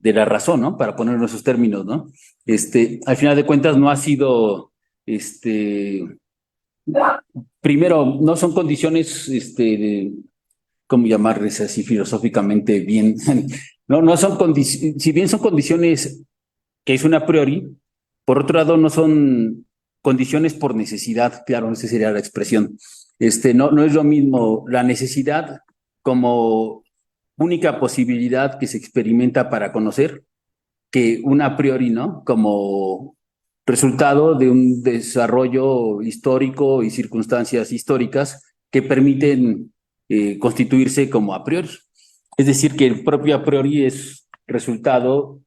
la razón, ¿no? Para poner esos términos, ¿no? Al final de cuentas no ha sido, primero, no son condiciones, ¿cómo llamarles así filosóficamente bien? No son condiciones, si bien son condiciones que es una a priori, por otro lado no son condiciones por necesidad, claro, esa sería la expresión. No es lo mismo la necesidad como única posibilidad que se experimenta para conocer que una a priori, ¿no? Como resultado de un desarrollo histórico y circunstancias históricas que permiten constituirse como a priori. Es decir, que el propio a priori es resultado,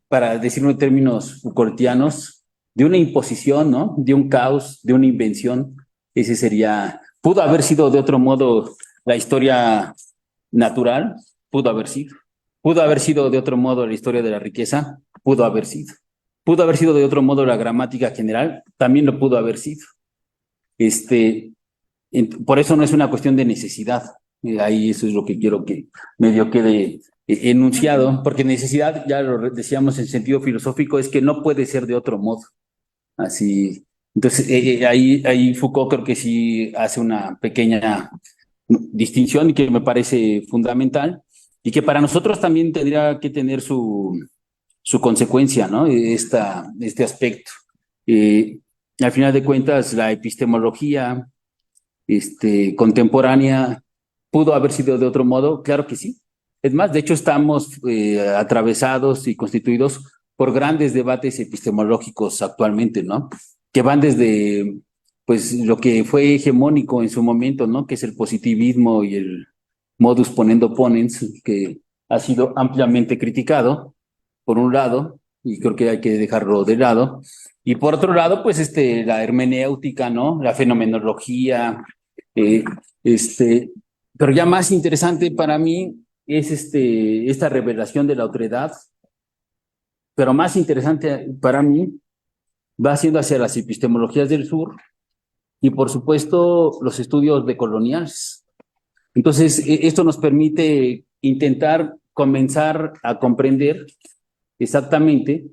para decirlo en términos Foucaultianos, de una imposición, ¿no? De un caos, de una invención. Ese sería, pudo haber sido de otro modo la historia natural, pudo haber sido. Pudo haber sido de otro modo la historia de la riqueza, pudo haber sido. Pudo haber sido de otro modo la gramática general, también lo pudo haber sido. Por eso no es una cuestión de necesidad. Ahí eso es lo que quiero que medio quede enunciado, porque necesidad, ya lo decíamos en sentido filosófico, es que no puede ser de otro modo. Así. Entonces, ahí Foucault creo que sí hace una pequeña distinción y que me parece fundamental y que para nosotros también tendría que tener su consecuencia, ¿no? Este aspecto. Eh, Al final de cuentas, la epistemología contemporánea pudo haber sido de otro modo, claro que sí. Es más, de hecho, estamos atravesados y constituidos por grandes debates epistemológicos actualmente, ¿no? Que van desde, pues, lo que fue hegemónico en su momento, ¿no? Que es el positivismo y el modus ponendo ponens, que ha sido ampliamente criticado, por un lado, y creo que hay que dejarlo de lado. Y por otro lado, pues, la hermenéutica, ¿no? La fenomenología, eh, este, pero ya más interesante para mí es esta revelación de la otredad, pero más interesante para mí va siendo hacia las epistemologías del sur y por supuesto los estudios decoloniales. Entonces, esto nos permite intentar comenzar a comprender exactamente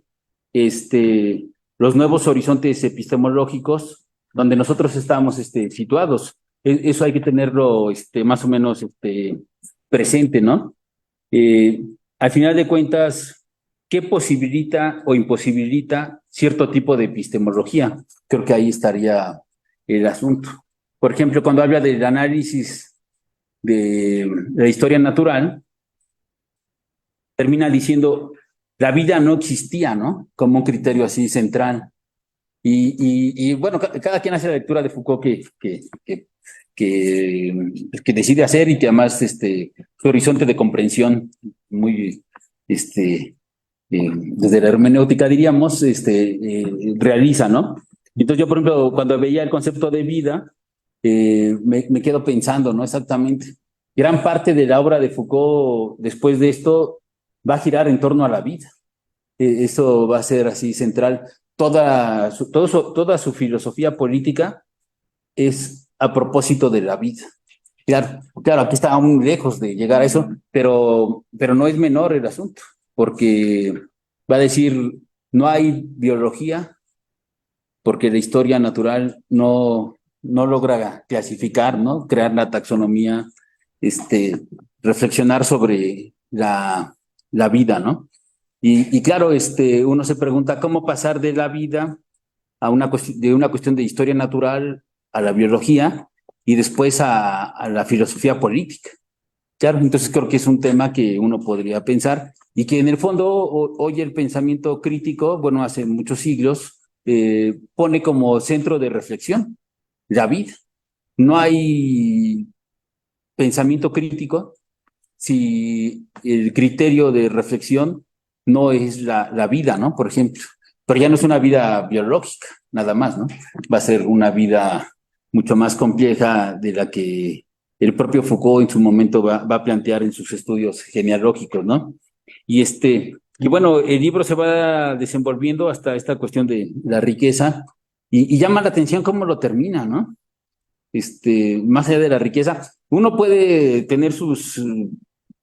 los nuevos horizontes epistemológicos donde nosotros estamos situados. Eso hay que tenerlo más o menos presente, ¿no? Eh, Al final de cuentas, ¿qué posibilita o imposibilita cierto tipo de epistemología? Creo que ahí estaría el asunto. Por ejemplo, cuando habla del análisis de la historia natural, termina diciendo, la vida no existía, ¿no? Como un criterio así central. Y bueno, cada quien hace la lectura de Foucault que decide hacer y que además su horizonte de comprensión muy, desde la hermenéutica diríamos, realiza, ¿no? Entonces yo, por ejemplo, cuando veía el concepto de vida, me quedo pensando, ¿no? Exactamente. Gran parte de la obra de Foucault después de esto va a girar en torno a la vida. Eso va a ser así central. Toda su filosofía política es a propósito de la vida. Claro, claro, aquí está aún lejos de llegar a eso, pero no es menor el asunto, porque va a decir, no hay biología, porque la historia natural no logra clasificar, ¿no? Crear la taxonomía, reflexionar sobre la vida, ¿no? Y claro, uno se pregunta cómo pasar de la vida a de una cuestión de historia natural a la biología y después a la filosofía política. Claro, entonces creo que es un tema que uno podría pensar y que en el fondo hoy el pensamiento crítico, bueno, hace muchos siglos, pone como centro de reflexión la vida. No hay pensamiento crítico si el criterio de reflexión no es la vida, ¿no? Por ejemplo, pero ya no es una vida biológica, nada más, ¿no? Va a ser una vida mucho más compleja de la que el propio Foucault en su momento va a plantear en sus estudios genealógicos, ¿no? Y y bueno, el libro se va desenvolviendo hasta esta cuestión de la riqueza y llama la atención cómo lo termina, ¿no? Más allá de la riqueza, uno puede tener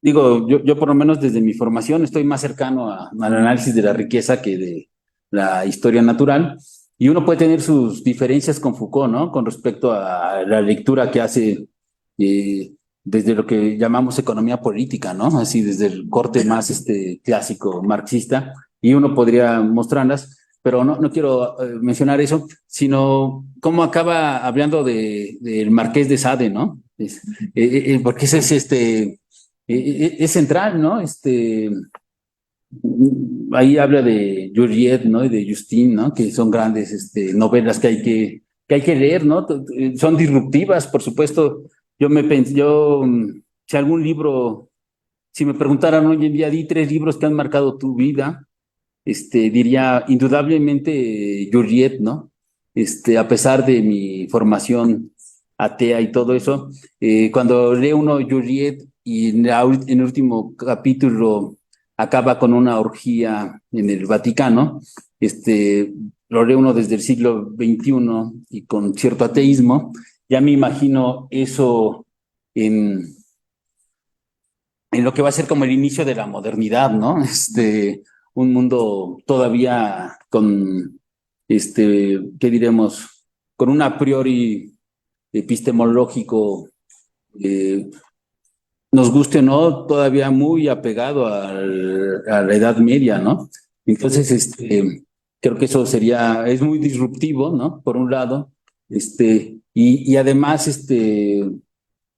digo, yo por lo menos desde mi formación estoy más cercano al análisis de la riqueza que de la historia natural, y uno puede tener sus diferencias con Foucault, ¿no? Con respecto a la lectura que hace eh, desde lo que llamamos economía política, ¿no? Así desde el corte más clásico marxista, y uno podría mostrarlas, pero no quiero mencionar eso, sino cómo acaba hablando del Marqués de Sade, ¿no? Porque ese es es central, ¿no? Ahí habla de Juliet, ¿no? Y de Justine, ¿no? Que son grandes novelas que hay que leer, ¿no? Son disruptivas, por supuesto. Si algún libro, si me preguntaran hoy en día, di tres libros que han marcado tu vida, diría indudablemente Juliet, ¿no? A pesar de mi formación atea y todo eso, cuando lee uno Juliet y en el último capítulo acaba con una orgía en el Vaticano, lo lee uno desde el siglo XXI y con cierto ateísmo, ya me imagino eso en, en lo que va a ser como el inicio de la modernidad, ¿no? Un mundo todavía con, ¿qué diremos? Con un a priori epistemológico, eh, nos guste o no, todavía muy apegado a la Edad Media, ¿no? Entonces, Creo que eso es muy disruptivo, ¿no? Por un lado, y además,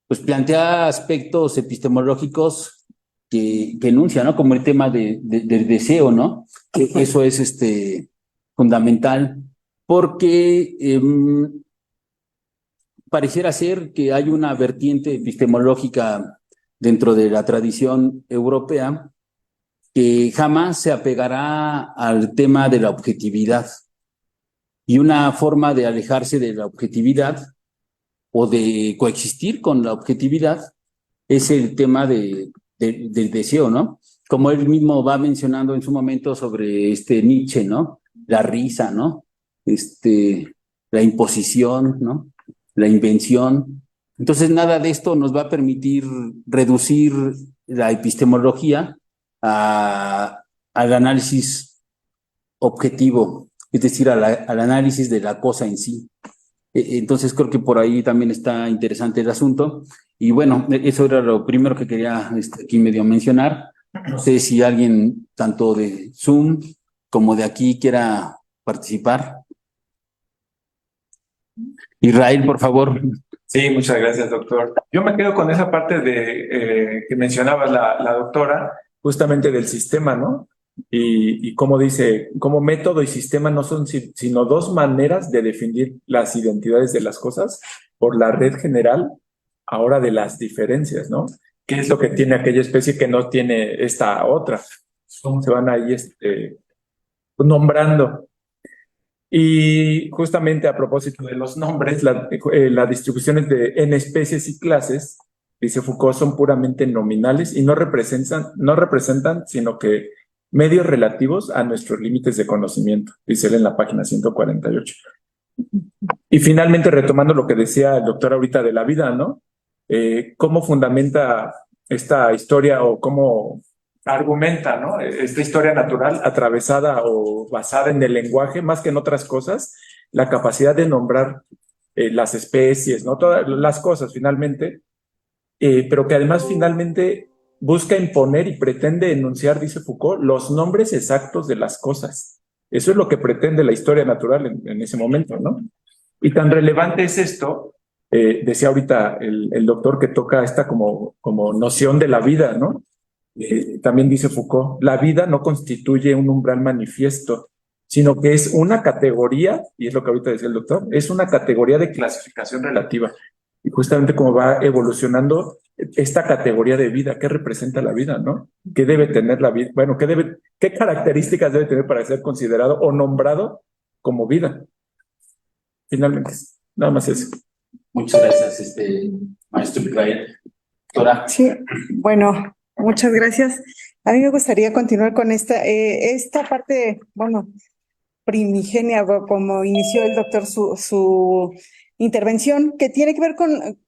pues plantea aspectos epistemológicos que enuncia, ¿no? Como el tema del deseo, ¿no? Que eso es, fundamental, porque pareciera ser que hay una vertiente epistemológica dentro de la tradición europea que jamás se apegará al tema de la objetividad. Y una forma de alejarse de la objetividad o de coexistir con la objetividad es el tema del deseo, ¿no? Como él mismo va mencionando en su momento sobre Nietzsche, ¿no? La risa, ¿no? La imposición, ¿no? La invención. Entonces, nada de esto nos va a permitir reducir la epistemología al análisis objetivo, es decir, al análisis de la cosa en sí. Entonces creo que por ahí también está interesante el asunto. Y bueno, eso era lo primero que quería aquí medio mencionar. No sé si alguien, tanto de Zoom como de aquí, quiera participar. Israel, por favor. Sí, muchas gracias, doctor. Yo me quedo con esa parte de que mencionaba la doctora, justamente del sistema, ¿no? Y cómo dice, como método y sistema no son sino dos maneras de definir las identidades de las cosas por la red general, ahora de las diferencias, ¿no? ¿Qué es lo que tiene aquella especie que no tiene esta otra? ¿Cómo se van ahí nombrando? Y justamente a propósito de los nombres, las distribuciones en especies y clases, dice Foucault, son puramente nominales y no representan, sino que medios relativos a nuestros límites de conocimiento, dice él en la página 148. Y finalmente, retomando lo que decía el doctor ahorita de la vida, ¿no? ¿Cómo fundamenta esta historia o cómo argumenta, ¿no? Esta historia natural atravesada o basada en el lenguaje, más que en otras cosas, la capacidad de nombrar las especies, ¿no? Todas las cosas finalmente, pero que además finalmente busca imponer y pretende enunciar, dice Foucault, los nombres exactos de las cosas. Eso es lo que pretende la historia natural en ese momento, ¿no? Y tan relevante es esto, decía ahorita el doctor que toca esta como noción de la vida, ¿no? También dice Foucault, la vida no constituye un umbral manifiesto, sino que es una categoría, y es lo que ahorita decía el doctor, es una categoría de clasificación relativa. Y justamente como va evolucionando esta categoría de vida, ¿qué representa la vida, no? ¿Qué debe tener la vida? Bueno, qué características debe tener para ser considerado o nombrado como vida? Finalmente, nada más eso. Muchas gracias, maestro Israel. Doctora. Sí, bueno, muchas gracias. A mí me gustaría continuar con esta parte, bueno, primigenia, como inició el doctor su intervención, que tiene que ver con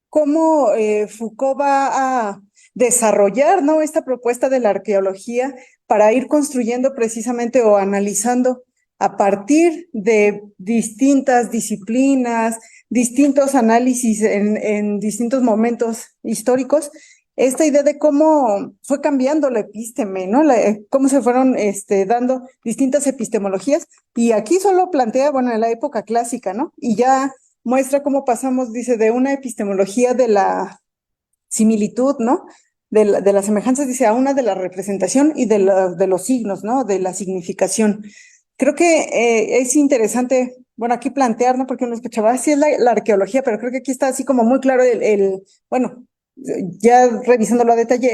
cómo Foucault va a desarrollar, ¿no? Esta propuesta de la arqueología para ir construyendo precisamente o analizando a partir de distintas disciplinas, distintos análisis en distintos momentos históricos, esta idea de cómo fue cambiando la epísteme, ¿no? Cómo se fueron dando distintas epistemologías, y aquí solo plantea, bueno, en la época clásica, ¿no? Y ya muestra cómo pasamos, dice, de una epistemología de la similitud, ¿no? De las semejanzas, dice, a una de la representación y de los signos, ¿no? De la significación. Creo que es interesante, bueno, aquí plantear, ¿no? Porque uno escuchaba, sí es la arqueología, pero creo que aquí está así como muy claro bueno, ya revisándolo a detalle,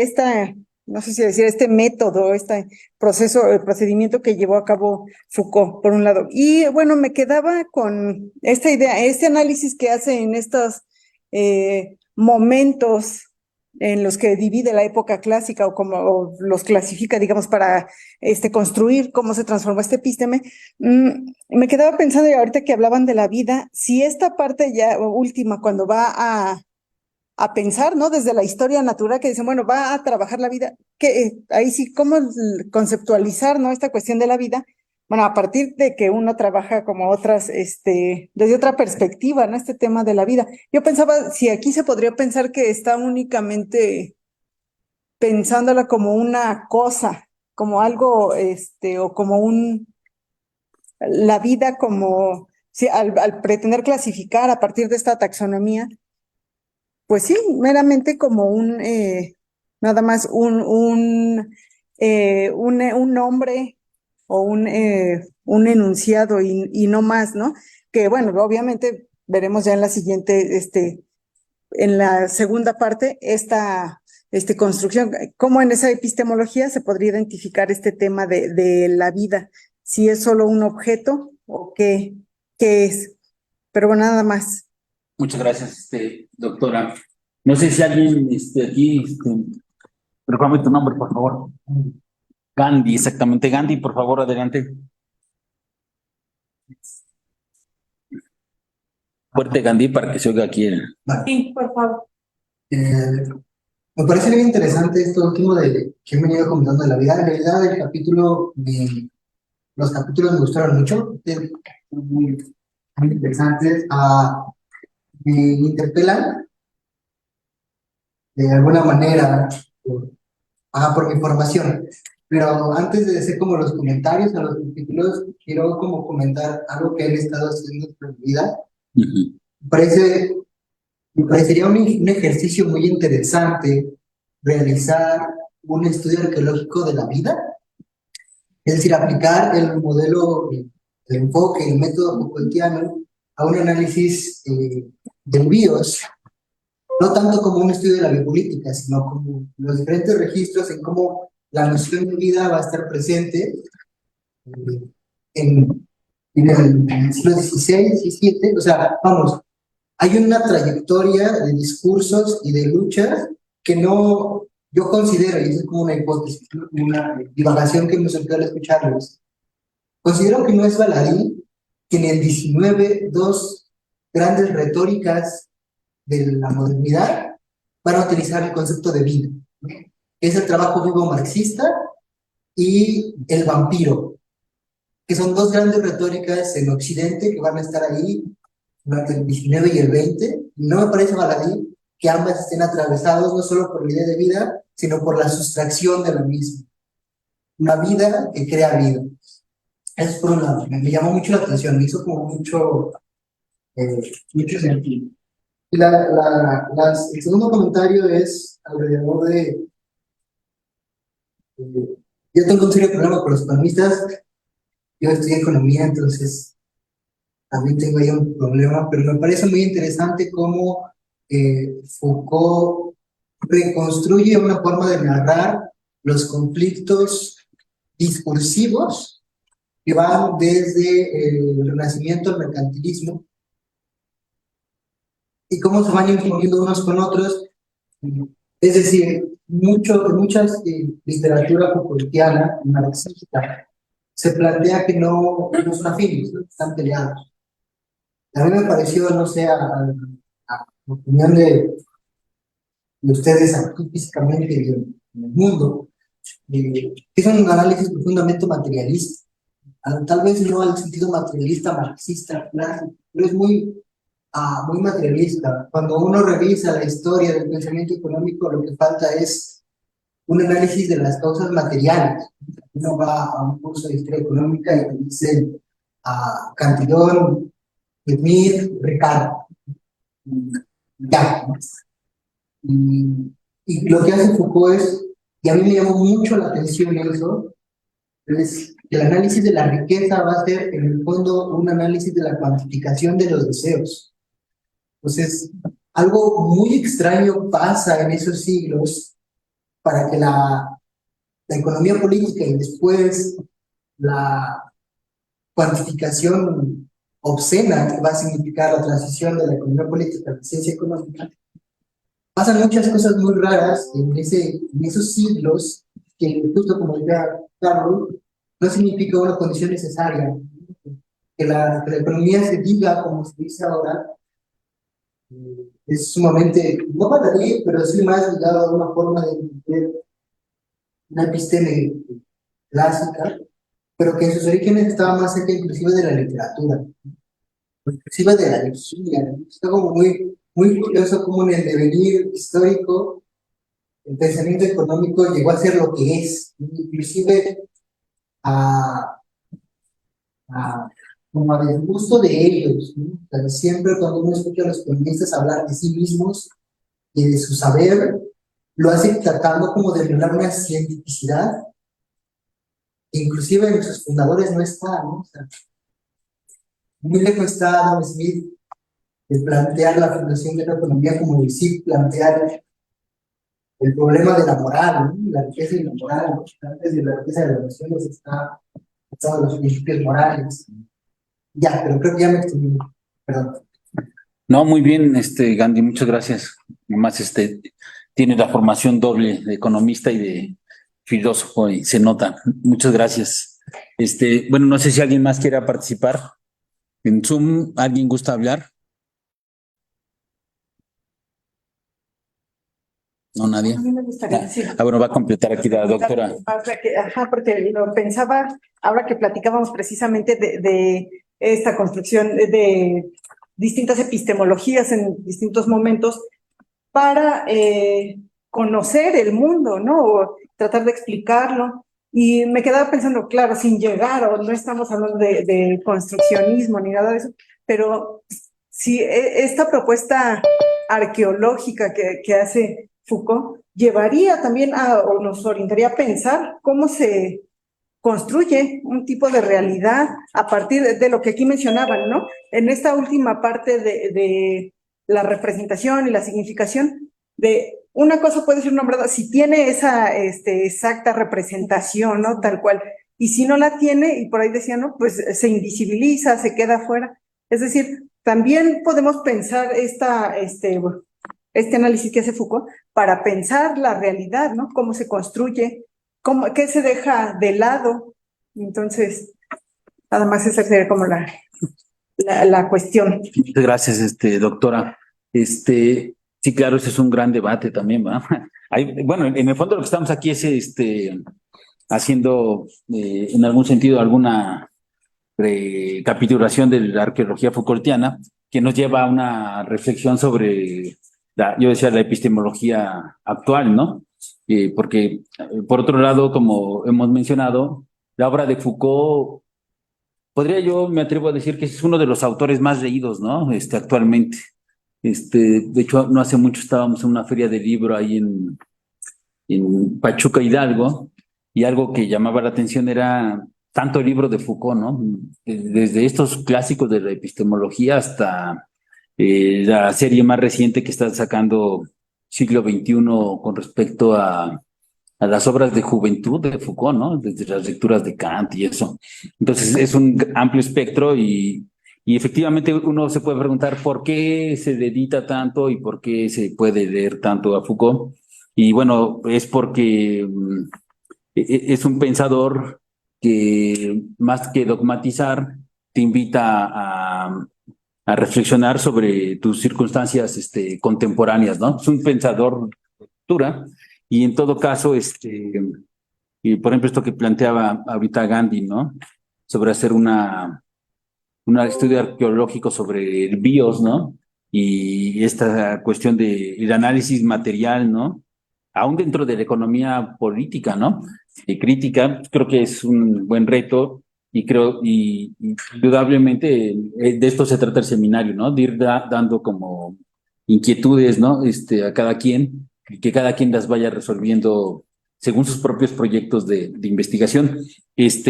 no sé si decir, este método, este procedimiento que llevó a cabo Foucault, por un lado. Y bueno, me quedaba con esta idea, este análisis que hace en estos momentos en los que divide la época clásica o los clasifica, digamos, para construir cómo se transformó este epísteme. Me quedaba pensando, y ahorita que hablaban de la vida, si esta parte ya última, cuando va a pensar, ¿no? Desde la historia natural, que dicen, bueno, va a trabajar la vida, que ahí sí, ¿cómo conceptualizar, ¿no? Esta cuestión de la vida? Bueno, a partir de que uno trabaja como otras, desde otra perspectiva, ¿no? Este tema de la vida. Yo pensaba, si aquí se podría pensar que está únicamente pensándola como una cosa, como algo, o como la vida como, sí, al pretender clasificar a partir de esta taxonomía, pues sí, meramente como nada más un nombre o un enunciado y no más, ¿no? Que bueno, obviamente veremos ya en la siguiente, en la segunda parte, esta construcción, cómo en esa epistemología se podría identificar este tema de la vida, si es solo un objeto o qué es. Pero bueno, nada más. Muchas gracias, doctora. No sé si alguien aquí, recuérdame tu nombre, por favor. Gandhi, exactamente. Gandhi, por favor, adelante. Fuerte, Gandhi, para que se oiga aquí. Vale. Sí, por favor. Me parece bien interesante esto último que he venido comentando de la vida. En realidad, los capítulos me gustaron mucho, muy, muy interesantes. Me interpelan de alguna manera por mi formación. Pero antes de hacer como los comentarios a los capítulos, quiero como comentar algo que he estado haciendo en mi vida. Ujú. Me parecería un ejercicio muy interesante realizar un estudio arqueológico de la vida, es decir, aplicar el modelo, el enfoque, el método Foucaultiano a un análisis del BIOS, no tanto como un estudio de la biopolítica, sino como los diferentes registros en cómo la noción de vida va a estar presente en, en el siglo XVI, XVII, o sea, vamos, hay una trayectoria de discursos y de luchas que no, yo considero, y eso es como una hipótesis, ¿no? Como una divagación que me surgió al escucharlos, considero que no es baladí que en el 19 dos grandes retóricas de la modernidad van a utilizar el concepto de vida, ¿no? Es el trabajo vivo marxista y el vampiro, que son dos grandes retóricas en Occidente que van a estar ahí durante el 19 y el 20, y no me parece baladí que ambas estén atravesados no solo por la idea de vida, sino por la sustracción de la misma. Una vida que crea vida. Eso es por un lado, me llamó mucho la atención, me hizo como mucho sentido. Y el segundo comentario es alrededor yo tengo un serio problema con los economistas, yo estudié economía, entonces también tengo ahí un problema, pero me parece muy interesante cómo Foucault reconstruye una forma de narrar los conflictos discursivos que van desde el Renacimiento al mercantilismo y cómo se van influyendo unos con otros. Es decir, mucha literatura Foucaultiana, marxista, se plantea que no son afines, ¿no? Están peleados. A mí me pareció, no sé, a la opinión de ustedes aquí físicamente y en el mundo, es un análisis profundamente materialista. Tal vez no al sentido materialista marxista clásico, pero es muy materialista. Cuando uno revisa la historia del pensamiento económico, lo que falta es un análisis de las causas materiales. Uno va a un curso de historia económica y te dicen a Cantillon, Smith, Ricardo. Ya. Y lo que hace Foucault y a mí me llamó mucho la atención eso, es que el análisis de la riqueza va a ser en el fondo un análisis de la cuantificación de los deseos. Entonces, algo muy extraño pasa en esos siglos para que la economía política y después la cuantificación obscena que va a significar la transición de la economía política a la ciencia económica, pasan muchas cosas muy raras en esos siglos que, justo como decía Carlos, no significa una condición necesaria. Que la economía se diga como se dice ahora es sumamente, no baladí, pero sí más ligado a una forma de entender una episteme clásica, pero que en sus orígenes estaba más cerca inclusive de la literatura, inclusive de la energía. Está como muy curioso cómo en el devenir histórico el pensamiento económico llegó a ser lo que es, inclusive a como a disgusto de ellos, ¿no? O sea, siempre cuando uno escucha a los economistas hablar de sí mismos y de su saber, lo hace tratando como de revelar una cientificidad que inclusive en sus fundadores no está, ¿no? O sea, muy lejos está Adam Smith de plantear la fundación de la economía como decir, plantear el problema de la moral, ¿no? La riqueza y la moral, ¿no? Antes de la riqueza de las naciones están los principios morales. Ya, pero creo que ya me extendí. Perdón. No, muy bien, Gandhi, muchas gracias. Además, tiene la formación doble de economista y de filósofo y se nota. Muchas gracias. Bueno, no sé si alguien más quiera participar. En Zoom, ¿alguien gusta hablar? No, nadie. A mí me gustaría decir. Bueno, va a completar aquí la doctora. Ajá, porque lo pensaba ahora que platicábamos precisamente de esta construcción de distintas epistemologías en distintos momentos para conocer el mundo, ¿no? O tratar de explicarlo. Y me quedaba pensando, claro, sin llegar, o no estamos hablando de construccionismo ni nada de eso, pero si esta propuesta arqueológica que hace Foucault llevaría también o nos orientaría a pensar cómo se construye un tipo de realidad a partir de lo que aquí mencionaban, ¿no? En esta última parte de la representación y la significación, de una cosa puede ser nombrada si tiene esa exacta representación, ¿no? Tal cual. Y si no la tiene, y por ahí decía, ¿no? Pues se invisibiliza, se queda fuera. Es decir, también podemos pensar este análisis que hace Foucault para pensar la realidad, ¿no? Cómo se construye, qué se deja de lado. Entonces, nada más esa sería como la cuestión. Muchas gracias, doctora. Sí, claro, ese es un gran debate también, ¿va? Bueno, en el fondo lo que estamos aquí es haciendo en algún sentido alguna recapitulación de la arqueología Foucaultiana que nos lleva a una reflexión sobre yo decía, la epistemología actual, ¿no? Porque, por otro lado, como hemos mencionado, la obra de Foucault, me atrevo a decir que es uno de los autores más leídos, ¿no? Actualmente. De hecho, no hace mucho estábamos en una feria de libro ahí en Pachuca, Hidalgo, y algo que llamaba la atención era tanto el libro de Foucault, ¿no? Desde estos clásicos de la epistemología hasta la serie más reciente que está sacando Siglo XXI con respecto a las obras de juventud de Foucault, ¿no? Desde las lecturas de Kant y eso. Entonces es un amplio espectro y efectivamente uno se puede preguntar por qué se dedica tanto y por qué se puede leer tanto a Foucault. Y bueno, es porque es un pensador que más que dogmatizar te invita a reflexionar sobre tus circunstancias contemporáneas, ¿no? Es un pensador de cultura y en todo caso, y por ejemplo, esto que planteaba ahorita Gandhi, ¿no? Sobre hacer un estudio arqueológico sobre el BIOS, ¿no? Y esta cuestión del análisis material, ¿no? Aún dentro de la economía política, ¿no? Y crítica, creo que es un buen reto y indudablemente de esto se trata el seminario, ¿no? De ir dando como inquietudes, ¿no? A cada quien, y que cada quien las vaya resolviendo según sus propios proyectos de investigación.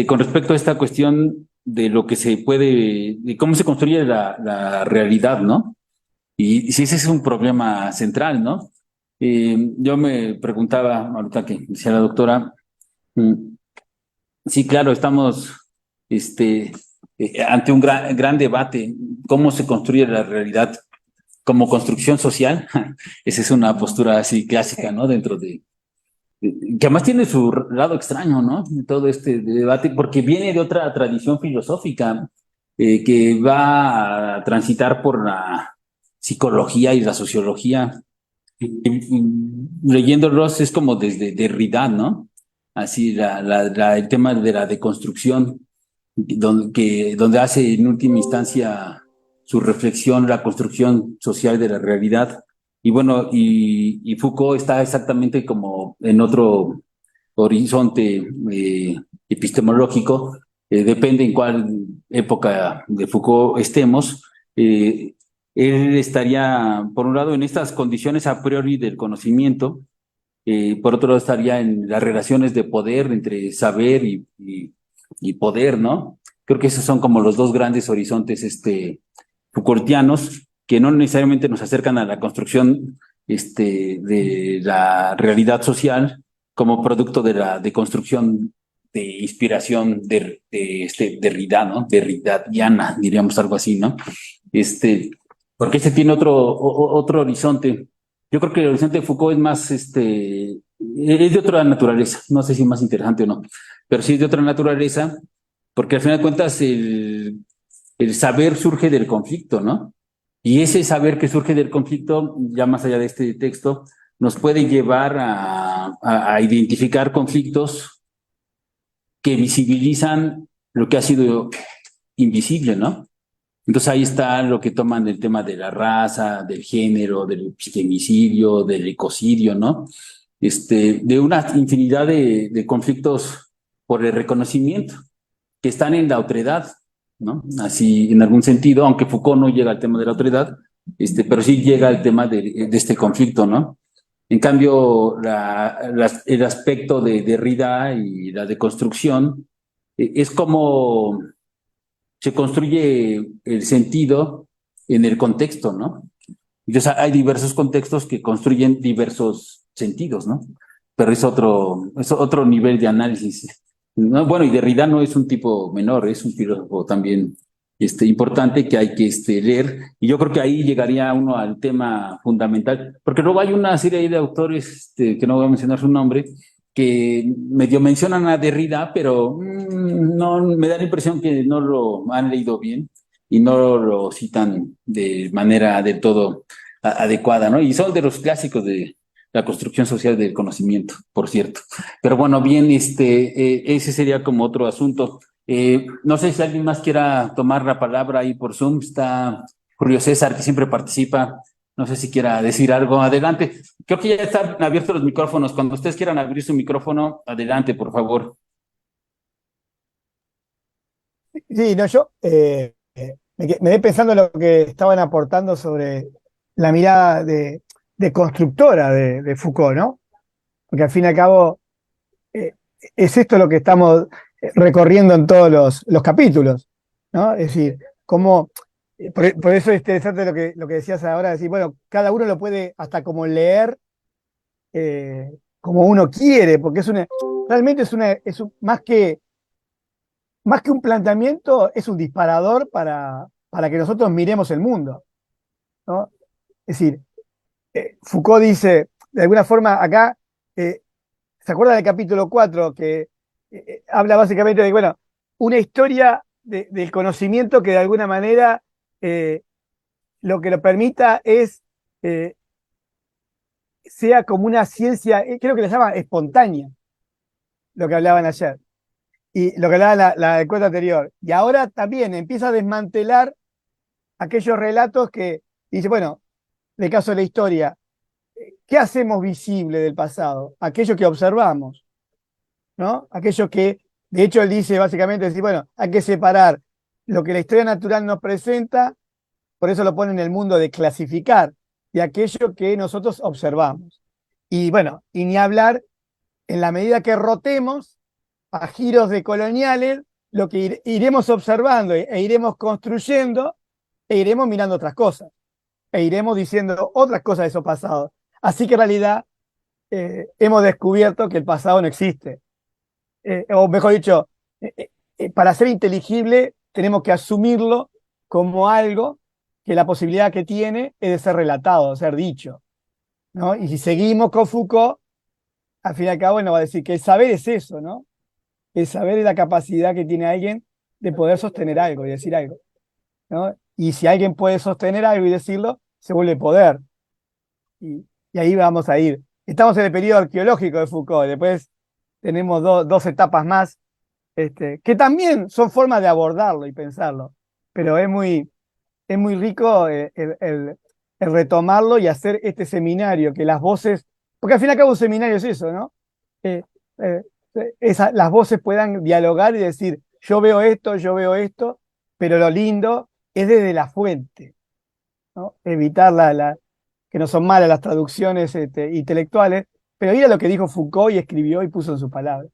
Con respecto a esta cuestión de lo que se puede, de cómo se construye la realidad, ¿no? Y si ese es un problema central, ¿no? Yo me preguntaba, ahorita que decía la doctora, sí, claro, estamos ante un gran debate, cómo se construye la realidad como construcción social. Esa es una postura así clásica, ¿no? Dentro que además tiene su lado extraño, ¿no? Todo este debate, porque viene de otra tradición filosófica que va a transitar por la psicología y la sociología. Leyéndolos es como desde Derrida, ¿no? Así el tema de la deconstrucción, donde hace en última instancia su reflexión, la construcción social de la realidad. Y bueno, y Foucault está exactamente como en otro horizonte epistemológico, depende en cuál época de Foucault estemos, él estaría, por un lado, en estas condiciones a priori del conocimiento, por otro lado estaría en las relaciones de poder entre saber y poder, ¿no? Creo que esos son como los dos grandes horizontes Foucaultianos, que no necesariamente nos acercan a la construcción de la realidad social como producto de la deconstrucción de inspiración de Derrida, ¿no? Derridadiana, diríamos algo así, ¿no? Porque ese tiene otro horizonte. Yo creo que el horizonte de Foucault es más, es de otra naturaleza, no sé si más interesante o no, pero sí es de otra naturaleza, porque al final de cuentas el saber surge del conflicto, ¿no? Y ese saber que surge del conflicto, ya más allá de este texto, nos puede llevar a identificar conflictos que visibilizan lo que ha sido invisible, ¿no? Entonces ahí está lo que toman el tema de la raza, del género, del femicidio, del ecocidio, ¿no? De una infinidad de conflictos por el reconocimiento que están en la otredad, ¿no? Así, en algún sentido, aunque Foucault no llega al tema de la otredad, pero sí llega al tema de este conflicto, ¿no? En cambio, el aspecto de Derrida y la deconstrucción es como se construye el sentido en el contexto, ¿no? Entonces hay diversos contextos que construyen diversos sentidos, ¿no? Pero es otro nivel de análisis. ¿No? Bueno, y Derrida no es un tipo menor, es un filósofo también importante que hay que leer. Y yo creo que ahí llegaría uno al tema fundamental, porque luego hay una serie de autores, que no voy a mencionar su nombre, que medio mencionan a Derrida, pero no me da la impresión que no lo han leído bien y no lo citan de manera del todo adecuada, ¿no? Y son de los clásicos de la construcción social del conocimiento, por cierto. Pero bueno, bien, ese sería como otro asunto. No sé si alguien más quiera tomar la palabra ahí por Zoom. Está Julio César, que siempre participa. No sé si quiera decir algo. Adelante. Creo que ya están abiertos los micrófonos. Cuando ustedes quieran abrir su micrófono, adelante, por favor. Sí, no, yo me quedé pensando en lo que estaban aportando sobre la mirada de constructora de Foucault, ¿no? Porque al fin y al cabo es esto lo que estamos recorriendo en todos los capítulos, ¿no? Es decir, cómo, por eso es interesante lo que decías ahora, decir, bueno, cada uno lo puede hasta como leer como uno quiere, porque realmente más que un planteamiento, es un disparador para que nosotros miremos el mundo, ¿no? Es decir, Foucault dice, de alguna forma acá, ¿se acuerdan del capítulo 4 que habla básicamente de, bueno, una historia del conocimiento que de alguna manera lo que lo permita es, sea como una ciencia, creo que le llama espontánea, lo que hablaban ayer, y lo que hablaba la cuenta anterior. Y ahora también empieza a desmantelar aquellos relatos que dice, bueno, en el caso de la historia, ¿qué hacemos visible del pasado? Aquello que observamos, ¿no? Aquello que, de hecho, él dice básicamente, decir, bueno, hay que separar lo que la historia natural nos presenta, por eso lo pone en el mundo de clasificar, de aquello que nosotros observamos. Y bueno, y ni hablar, en la medida que rotemos a giros de coloniales, lo que iremos observando e iremos construyendo e iremos mirando otras cosas, e iremos diciendo otras cosas de esos pasados. Así que en realidad hemos descubierto que el pasado no existe. O mejor dicho, para ser inteligible tenemos que asumirlo como algo que la posibilidad que tiene es de ser relatado, de ser dicho, ¿no? Y si seguimos con Foucault, al fin y al cabo nos va a decir que el saber es eso, ¿no? El saber es la capacidad que tiene alguien de poder sostener algo y decir algo, ¿no? Y si alguien puede sostener algo y decirlo, se vuelve poder. Y ahí vamos a ir. Estamos en el periodo arqueológico de Foucault, después tenemos dos etapas más, que también son formas de abordarlo y pensarlo, pero es muy rico el retomarlo y hacer este seminario, que las voces, porque al fin y al cabo un seminario es eso, ¿no? Eh, eh, las voces puedan dialogar y decir, yo veo esto, pero lo lindo es desde la fuente, ¿no? Evitar que no son malas las traducciones intelectuales, pero ir a lo que dijo Foucault y escribió y puso en sus palabras.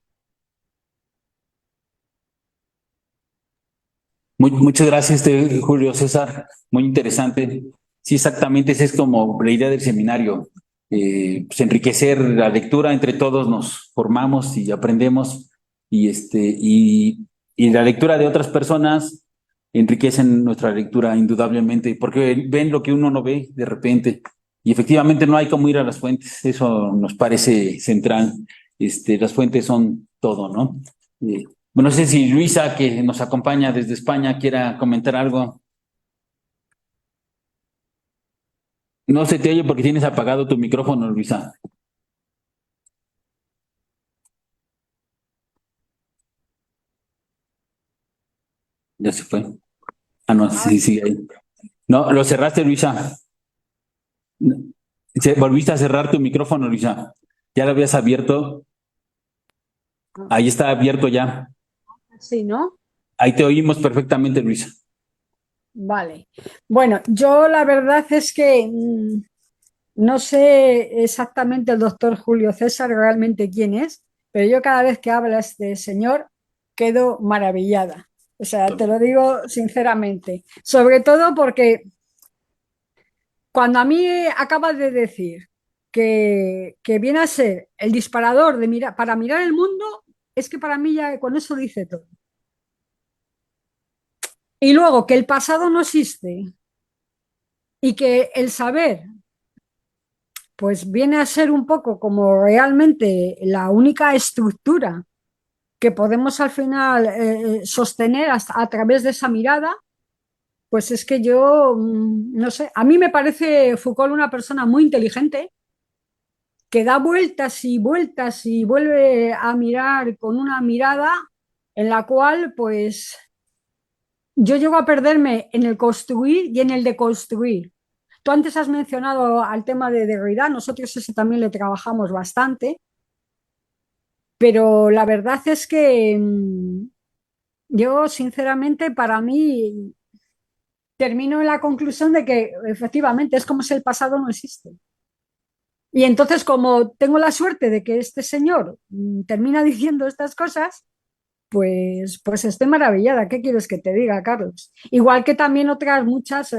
Muchas gracias, Julio César. Muy interesante. Sí, exactamente, esa es como la idea del seminario. Pues enriquecer la lectura, entre todos nos formamos y aprendemos, y la lectura de otras personas enriquecen nuestra lectura indudablemente, porque ven lo que uno no ve de repente. Y efectivamente no hay como ir a las fuentes, eso nos parece central. Las fuentes son todo, ¿no? Bueno, no sé si Luisa, que nos acompaña desde España, quiera comentar algo. No se te oye porque tienes apagado tu micrófono, Luisa. Ya se fue. Ah, no, sí, sí, ahí. No, lo cerraste, Luisa. Volviste a cerrar tu micrófono, Luisa. Ya lo habías abierto. Ahí está abierto ya. Sí, ¿no? Ahí te oímos perfectamente, Luisa. Vale. Bueno, yo la verdad es que no sé exactamente el doctor Julio César realmente quién es, pero yo cada vez que habla este señor quedo maravillada. O sea, te lo digo sinceramente. Sobre todo porque cuando a mí acabas de decir que viene a ser el disparador para mirar el mundo, es que para mí ya con eso dice todo. Y luego que el pasado no existe y que el saber pues viene a ser un poco como realmente la única estructura que podemos al final sostener a través de esa mirada, pues es que yo, no sé, a mí me parece Foucault una persona muy inteligente, que da vueltas y vueltas y vuelve a mirar con una mirada en la cual pues yo llego a perderme en el construir y en el deconstruir. Tú antes has mencionado al tema de Derrida, nosotros ese también le trabajamos bastante, pero la verdad es que yo, sinceramente, para mí termino en la conclusión de que efectivamente es como si el pasado no existe. Y entonces, como tengo la suerte de que este señor termina diciendo estas cosas, pues estoy maravillada. ¿Qué quieres que te diga, Carlos? Igual que también otras muchas,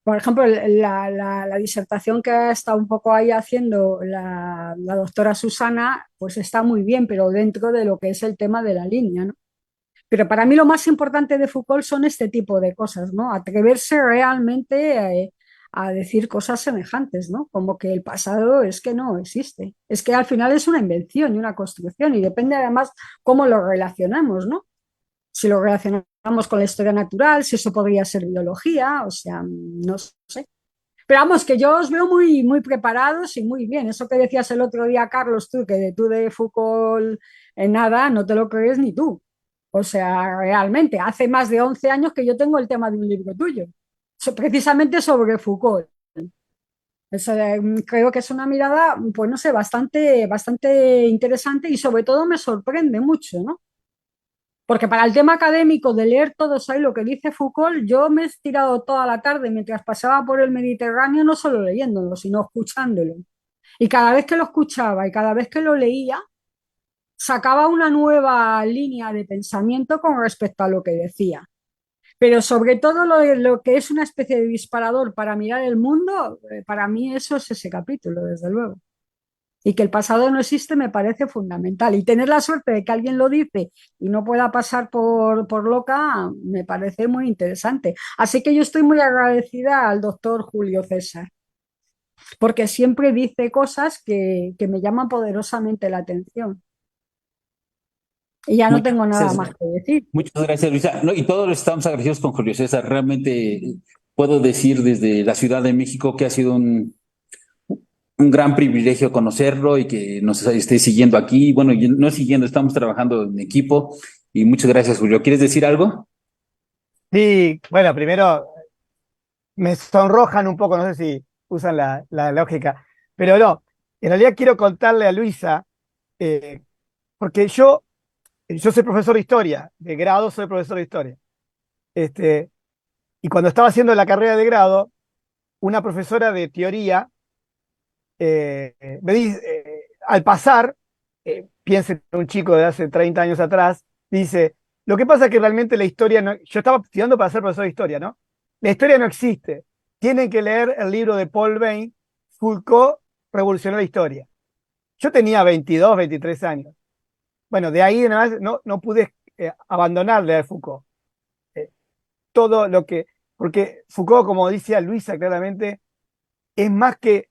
por ejemplo, la disertación que ha estado un poco ahí haciendo la doctora Susana, pues está muy bien, pero dentro de lo que es el tema de la línea, ¿no? Pero para mí lo más importante de Foucault son este tipo de cosas, ¿no? Atreverse realmente a decir cosas semejantes, ¿no? Como que el pasado es que no existe. Es que al final es una invención y una construcción y depende además cómo lo relacionamos, ¿no? Si lo relacionamos con la historia natural, si eso podría ser biología, o sea, no sé. Pero vamos, que yo os veo muy, muy preparados y muy bien. Eso que decías el otro día, Carlos, tú, que tú de Foucault en nada, no te lo crees ni tú. O sea, realmente, hace más de 11 años que yo tengo el tema de un libro tuyo, precisamente sobre Foucault. Creo que es una mirada, pues no sé, bastante interesante y sobre todo me sorprende mucho, ¿no? Porque para el tema académico de leer todos ahí lo que dice Foucault, yo me he tirado toda la tarde mientras pasaba por el Mediterráneo, no solo leyéndolo, sino escuchándolo. Y cada vez que lo escuchaba y cada vez que lo leía, sacaba una nueva línea de pensamiento con respecto a lo que decía. Pero sobre todo lo que es una especie de disparador para mirar el mundo, para mí eso es ese capítulo, desde luego. Y que el pasado no existe me parece fundamental. Y tener la suerte de que alguien lo dice y no pueda pasar por loca, me parece muy interesante. Así que yo estoy muy agradecida al doctor Julio César, porque siempre dice cosas que me llaman poderosamente la atención. Y ya no Muchas tengo nada gracias. más que decir. Muchas gracias, Luisa. No, y todos estamos agradecidos con Julio César. Realmente puedo decir desde la Ciudad de México que ha sido un gran privilegio conocerlo y que nos esté siguiendo aquí. Bueno, y no siguiendo, estamos trabajando en equipo. Y muchas gracias, Julio. ¿Quieres decir algo? Sí, bueno, primero me sonrojan un poco, no sé si usan la lógica, pero no, en realidad quiero contarle a Luisa, porque yo yo soy profesor de historia, de grado soy profesor de historia. Y cuando estaba haciendo la carrera de grado, una profesora de teoría me dice, al pasar, piensen en un chico de hace 30 años atrás, dice, lo que pasa es que realmente la historia no, yo estaba estudiando para ser profesor de historia, ¿no? La historia no existe. Tienen que leer el libro de Paul Bain, Foucault revolucionó la historia. Yo tenía 22, 23 años. Bueno, de ahí en adelante no pude abandonar leer Foucault. Todo lo que, porque Foucault, como decía Luisa claramente, es más que,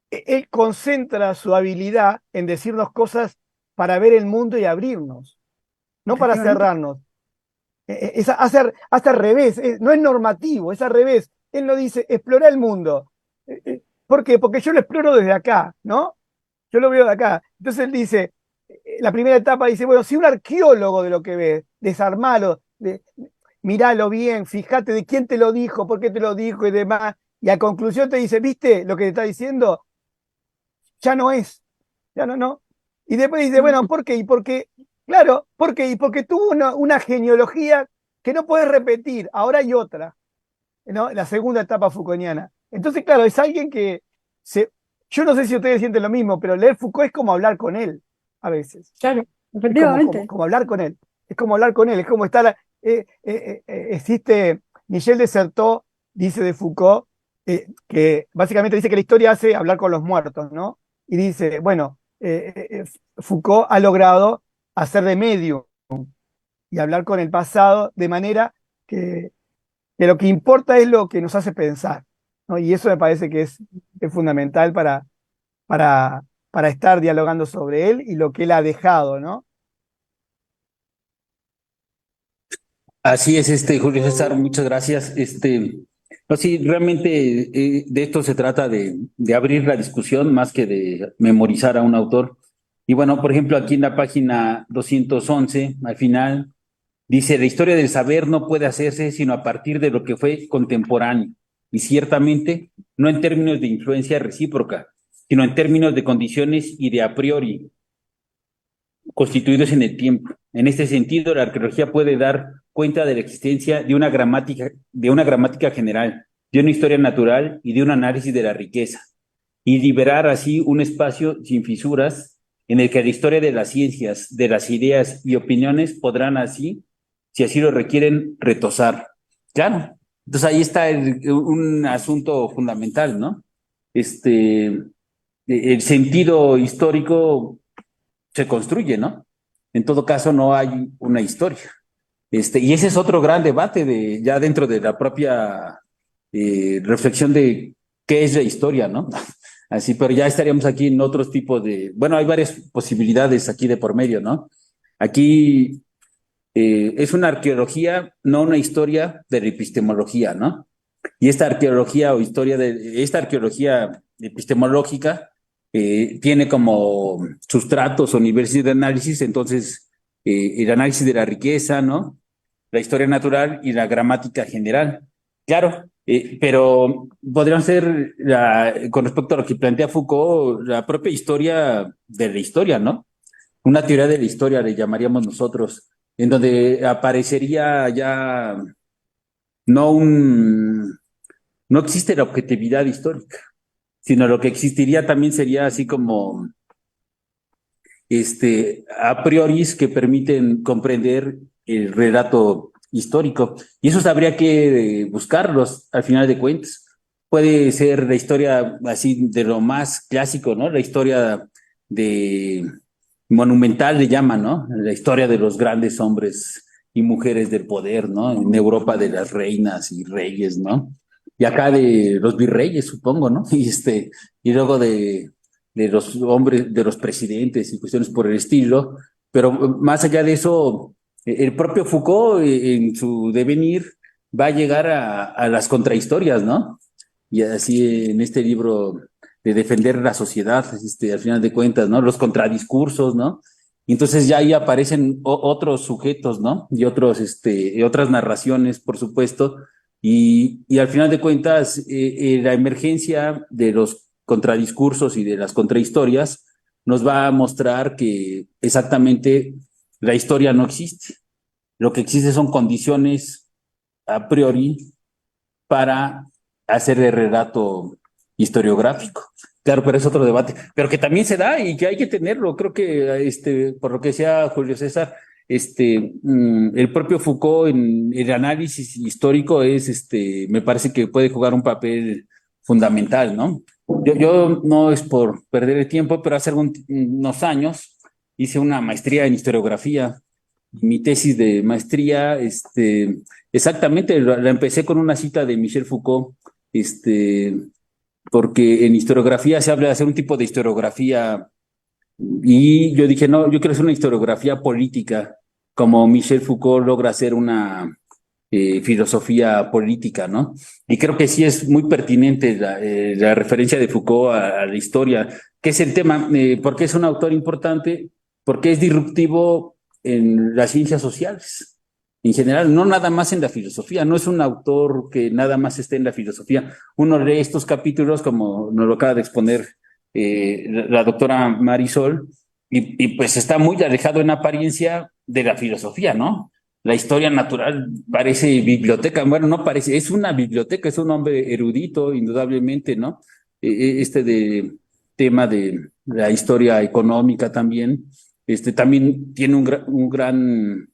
él concentra su habilidad en decirnos cosas para ver el mundo y abrirnos, no para cerrarnos. Hace al revés, no es normativo, es al revés. Él no dice, explora el mundo. ¿Por qué? Porque yo lo exploro desde acá, ¿no? Yo lo veo de acá. Entonces él dice, la primera etapa dice, bueno, si un arqueólogo de lo que ves, desarmalo, miralo bien, fíjate de quién te lo dijo, por qué te lo dijo y demás. Y a conclusión te dice, ¿viste lo que te está diciendo? Ya no es, ya no. Y después dice, bueno, ¿por qué? Y porque, claro, ¿por qué? Y porque tuvo una genealogía que no puedes repetir, ahora hay otra, ¿no? La segunda etapa foucaultiana. Entonces, claro, es alguien que yo no sé si ustedes sienten lo mismo, pero leer Foucault es como hablar con él, a veces. Claro, Es efectivamente. como hablar con él. Es como hablar con él, es como estar. Existe. Michel de Certeau dice de Foucault que básicamente dice que la historia hace hablar con los muertos, ¿no? Y dice, bueno, Foucault ha logrado hacer de medio y hablar con el pasado de manera que lo que importa es lo que nos hace pensar, ¿no? Y eso me parece que es fundamental para estar dialogando sobre él y lo que él ha dejado, ¿no? Así es, Julio César, muchas gracias. No, sí, realmente de esto se trata de abrir la discusión más que de memorizar a un autor. Y bueno, por ejemplo, aquí en la página 211, al final, dice, la historia del saber no puede hacerse sino a partir de lo que fue contemporáneo. Y ciertamente, no en términos de influencia recíproca, sino en términos de condiciones y de a priori constituidos en el tiempo. En este sentido, la arqueología puede dar cuenta de la existencia de una gramática general, de una historia natural y de un análisis de la riqueza, y liberar así un espacio sin fisuras en el que la historia de las ciencias, de las ideas y opiniones podrán así, si así lo requieren, retosar. Claro, entonces ahí está un asunto fundamental, ¿no? El sentido histórico se construye, ¿no? En todo caso, no hay una historia. Y ese es otro gran debate ya dentro de la propia reflexión de qué es la historia, ¿no? Así, pero ya estaríamos aquí en otros tipos bueno, hay varias posibilidades aquí de por medio, ¿no? Aquí es una arqueología, no una historia de la epistemología, ¿no? Y esta arqueología o esta arqueología epistemológica tiene como sustratos o niveles de análisis, entonces el análisis de la riqueza, ¿no? La historia natural y la gramática general. Claro, pero podrían ser, con respecto a lo que plantea Foucault, la propia historia de la historia, ¿no? Una teoría de la historia le llamaríamos nosotros, en donde aparecería ya no no existe la objetividad histórica, sino lo que existiría también sería así como a prioris que permiten comprender el relato histórico. Y esos habría que buscarlos al final de cuentas. Puede ser la historia así de lo más clásico, ¿no? La historia de monumental le llaman, ¿no? La historia de los grandes hombres y mujeres del poder, ¿no? En Europa de las reinas y reyes, ¿no? Y acá de los virreyes, supongo, ¿no? Y luego de los hombres, de los presidentes y cuestiones por el estilo, pero más allá de eso, el propio Foucault en su devenir va a llegar a las contrahistorias, ¿no? Y así en este libro de defender la sociedad, al final de cuentas, ¿no? Los contradiscursos, ¿no? Y entonces ya ahí aparecen otros sujetos, ¿no? Y otras narraciones, por supuesto, y al final de cuentas, la emergencia de los contradiscursos y de las contrahistorias nos va a mostrar que exactamente la historia no existe. Lo que existe son condiciones a priori para hacer el relato historiográfico. Claro, pero es otro debate, pero que también se da y que hay que tenerlo. Creo que, por lo que decía Julio César, el propio Foucault en el análisis histórico me parece que puede jugar un papel fundamental, ¿no? Yo no es por perder el tiempo, pero hace unos años hice una maestría en historiografía. Mi tesis de maestría, exactamente, la empecé con una cita de Michel Foucault, porque en historiografía se habla de hacer un tipo de historiografía y yo dije, no, yo quiero hacer una historiografía política, como Michel Foucault logra hacer una filosofía política, ¿no? Y creo que sí es muy pertinente la referencia de Foucault a la historia, que es el tema, porque es un autor importante, porque es disruptivo en las ciencias sociales. En general, no nada más en la filosofía, no es un autor que nada más esté en la filosofía. Uno lee estos capítulos, como nos lo acaba de exponer la doctora Marisol, y pues está muy alejado en apariencia de la filosofía, ¿no? La historia natural parece biblioteca, bueno, no parece, es una biblioteca, es un hombre erudito, indudablemente, ¿no? De tema de la historia económica también, también tiene un gran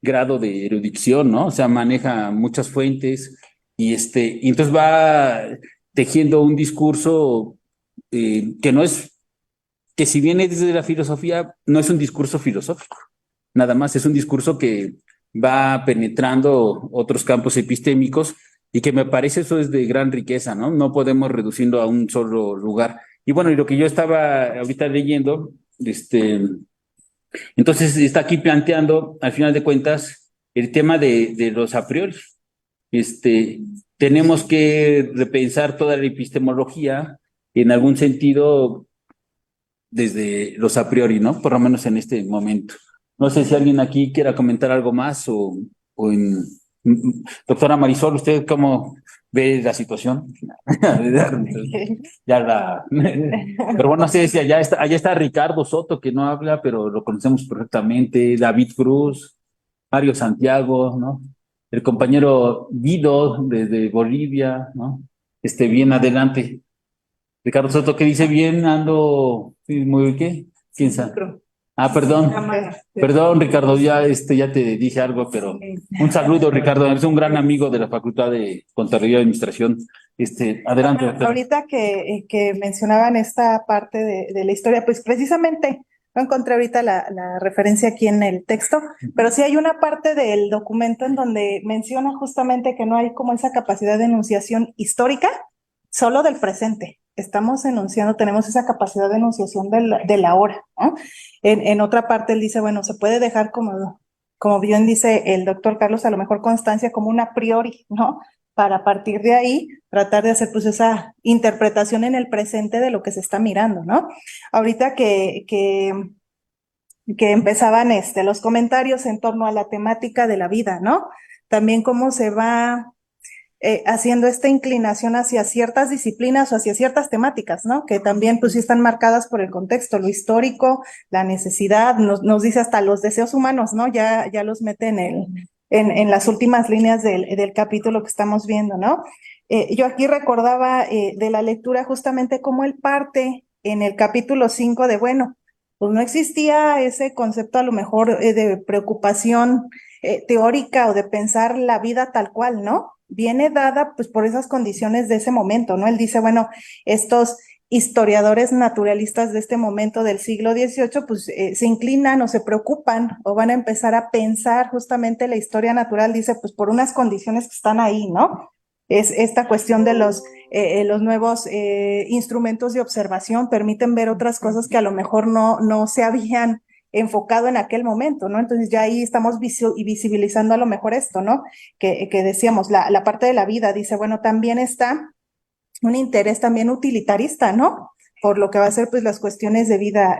grado de erudición, ¿no? O sea, maneja muchas fuentes y entonces va tejiendo un discurso que no es, que si viene desde la filosofía, no es un discurso filosófico, nada más, es un discurso que va penetrando otros campos epistémicos y que me parece eso es de gran riqueza, ¿no? No podemos reducirlo a un solo lugar. Y bueno, y lo que yo estaba ahorita leyendo, entonces está aquí planteando, al final de cuentas, el tema de los a priori. Este, Tenemos que repensar toda la epistemología en algún sentido desde los a priori, ¿no? Por lo menos en este momento. No sé si alguien aquí quiera comentar algo más o en... Doctora Marisol, ¿usted cómo ve la situación? Pero bueno, no sé si allá está Ricardo Soto, que no habla, pero lo conocemos perfectamente, David Cruz, Mario Santiago, ¿no? El compañero Guido desde Bolivia, ¿no? Bien adelante. Ricardo Soto, ¿qué dice? Bien, ando, sí, muy ¿qué? ¿Quién sabe? Ah, perdón. Perdón, Ricardo, ya te dije algo, pero un saludo, Ricardo. Eres un gran amigo de la Facultad de Contaduría y Administración. Adelante. Ahorita que mencionaban esta parte de la historia, pues precisamente no encontré ahorita la referencia aquí en el texto, pero sí hay una parte del documento en donde menciona justamente que no hay como esa capacidad de enunciación histórica, solo del presente. Estamos enunciando, tenemos esa capacidad de enunciación de la hora, ¿no? En otra parte él dice, bueno, se puede dejar como bien dice el doctor Carlos, a lo mejor constancia como un a priori, ¿no? Para a partir de ahí tratar de hacer pues esa interpretación en el presente de lo que se está mirando, ¿no? Ahorita que empezaban los comentarios en torno a la temática de la vida, ¿no? También cómo se va haciendo esta inclinación hacia ciertas disciplinas o hacia ciertas temáticas, ¿no? Que también pues sí están marcadas por el contexto, lo histórico, la necesidad, nos dice hasta los deseos humanos, ¿no? Ya los mete en las últimas líneas del capítulo que estamos viendo, ¿no? Yo aquí recordaba de la lectura justamente cómo él parte en el capítulo 5 de, bueno, pues no existía ese concepto a lo mejor de preocupación teórica o de pensar la vida tal cual, ¿no? Viene dada pues por esas condiciones de ese momento, ¿no? Él dice, bueno, estos historiadores naturalistas de este momento del siglo XVIII pues se inclinan o se preocupan o van a empezar a pensar justamente la historia natural, dice, pues por unas condiciones que están ahí, ¿no? Es esta cuestión de los nuevos instrumentos de observación permiten ver otras cosas que a lo mejor no se habían enfocado en aquel momento, ¿no? Entonces ya ahí estamos visibilizando a lo mejor esto, ¿no? Que decíamos, la parte de la vida, dice, bueno, también está un interés también utilitarista, ¿no? Por lo que va a ser pues las cuestiones de vida,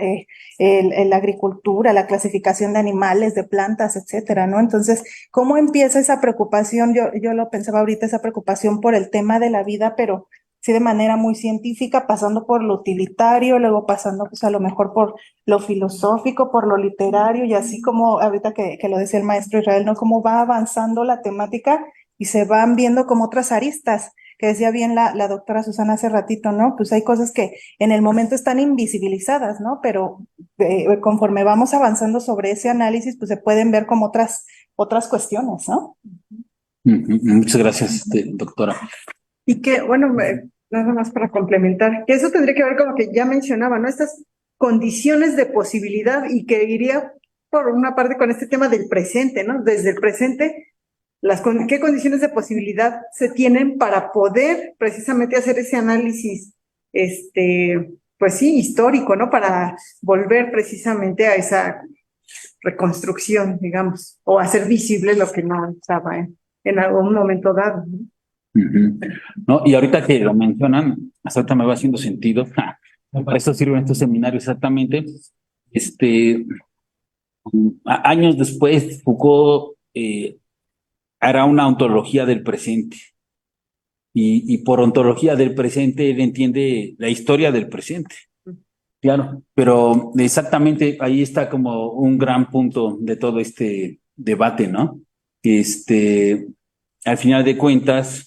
la agricultura, la clasificación de animales, de plantas, etcétera, ¿no? Entonces, ¿cómo empieza esa preocupación? Yo lo pensaba ahorita, esa preocupación por el tema de la vida, pero sí, de manera muy científica, pasando por lo utilitario, luego pasando pues a lo mejor por lo filosófico, por lo literario, y así como ahorita que lo decía el maestro Israel, ¿no? Cómo va avanzando la temática y se van viendo como otras aristas, que decía bien la doctora Susana hace ratito, ¿no? Pues hay cosas que en el momento están invisibilizadas, ¿no? Pero conforme vamos avanzando sobre ese análisis, pues se pueden ver como otras cuestiones, ¿no? Muchas gracias, doctora. Y que, bueno, nada más para complementar, que eso tendría que ver con lo que ya mencionaba, ¿no? Estas condiciones de posibilidad y que iría por una parte con este tema del presente, ¿no? Desde el presente, ¿qué condiciones de posibilidad se tienen para poder precisamente hacer ese análisis, pues sí, histórico, ¿no? Para volver precisamente a esa reconstrucción, digamos, o hacer visible lo que no estaba en algún momento dado, ¿no? No, y ahorita que lo mencionan, hasta ahorita me va haciendo sentido. Para eso sirven estos seminarios exactamente. Años después, Foucault hará una ontología del presente. Y por ontología del presente, él entiende la historia del presente. Claro, pero exactamente ahí está como un gran punto de todo este debate, ¿no? Al final de cuentas,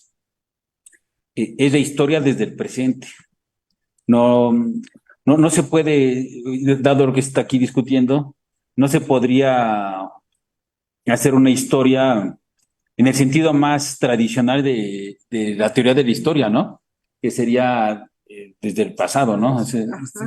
es la historia desde el presente. No se puede, dado lo que se está aquí discutiendo, no se podría hacer una historia en el sentido más tradicional de la teoría de la historia, ¿no? Que sería desde el pasado, ¿no?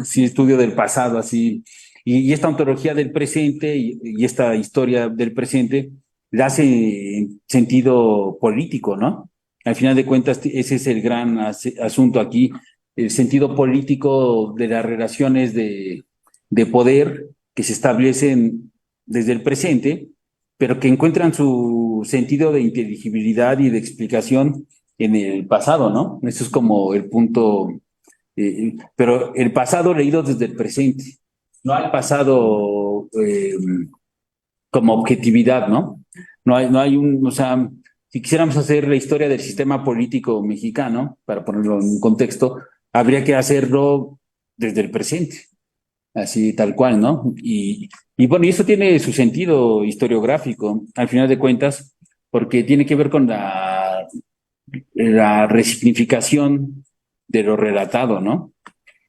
Sí, estudio del pasado, así. Y esta ontología del presente y esta historia del presente la hace en sentido político, ¿no? Al final de cuentas, ese es el gran asunto aquí, el sentido político de las relaciones de poder que se establecen desde el presente, pero que encuentran su sentido de inteligibilidad y de explicación en el pasado, ¿no? Eso es como el punto, pero el pasado leído desde el presente, no al pasado como objetividad, ¿no? O sea, si quisiéramos hacer la historia del sistema político mexicano, para ponerlo en un contexto, habría que hacerlo desde el presente, así tal cual, ¿no? Y bueno, y eso tiene su sentido historiográfico, al final de cuentas, porque tiene que ver con la resignificación de lo relatado, ¿no?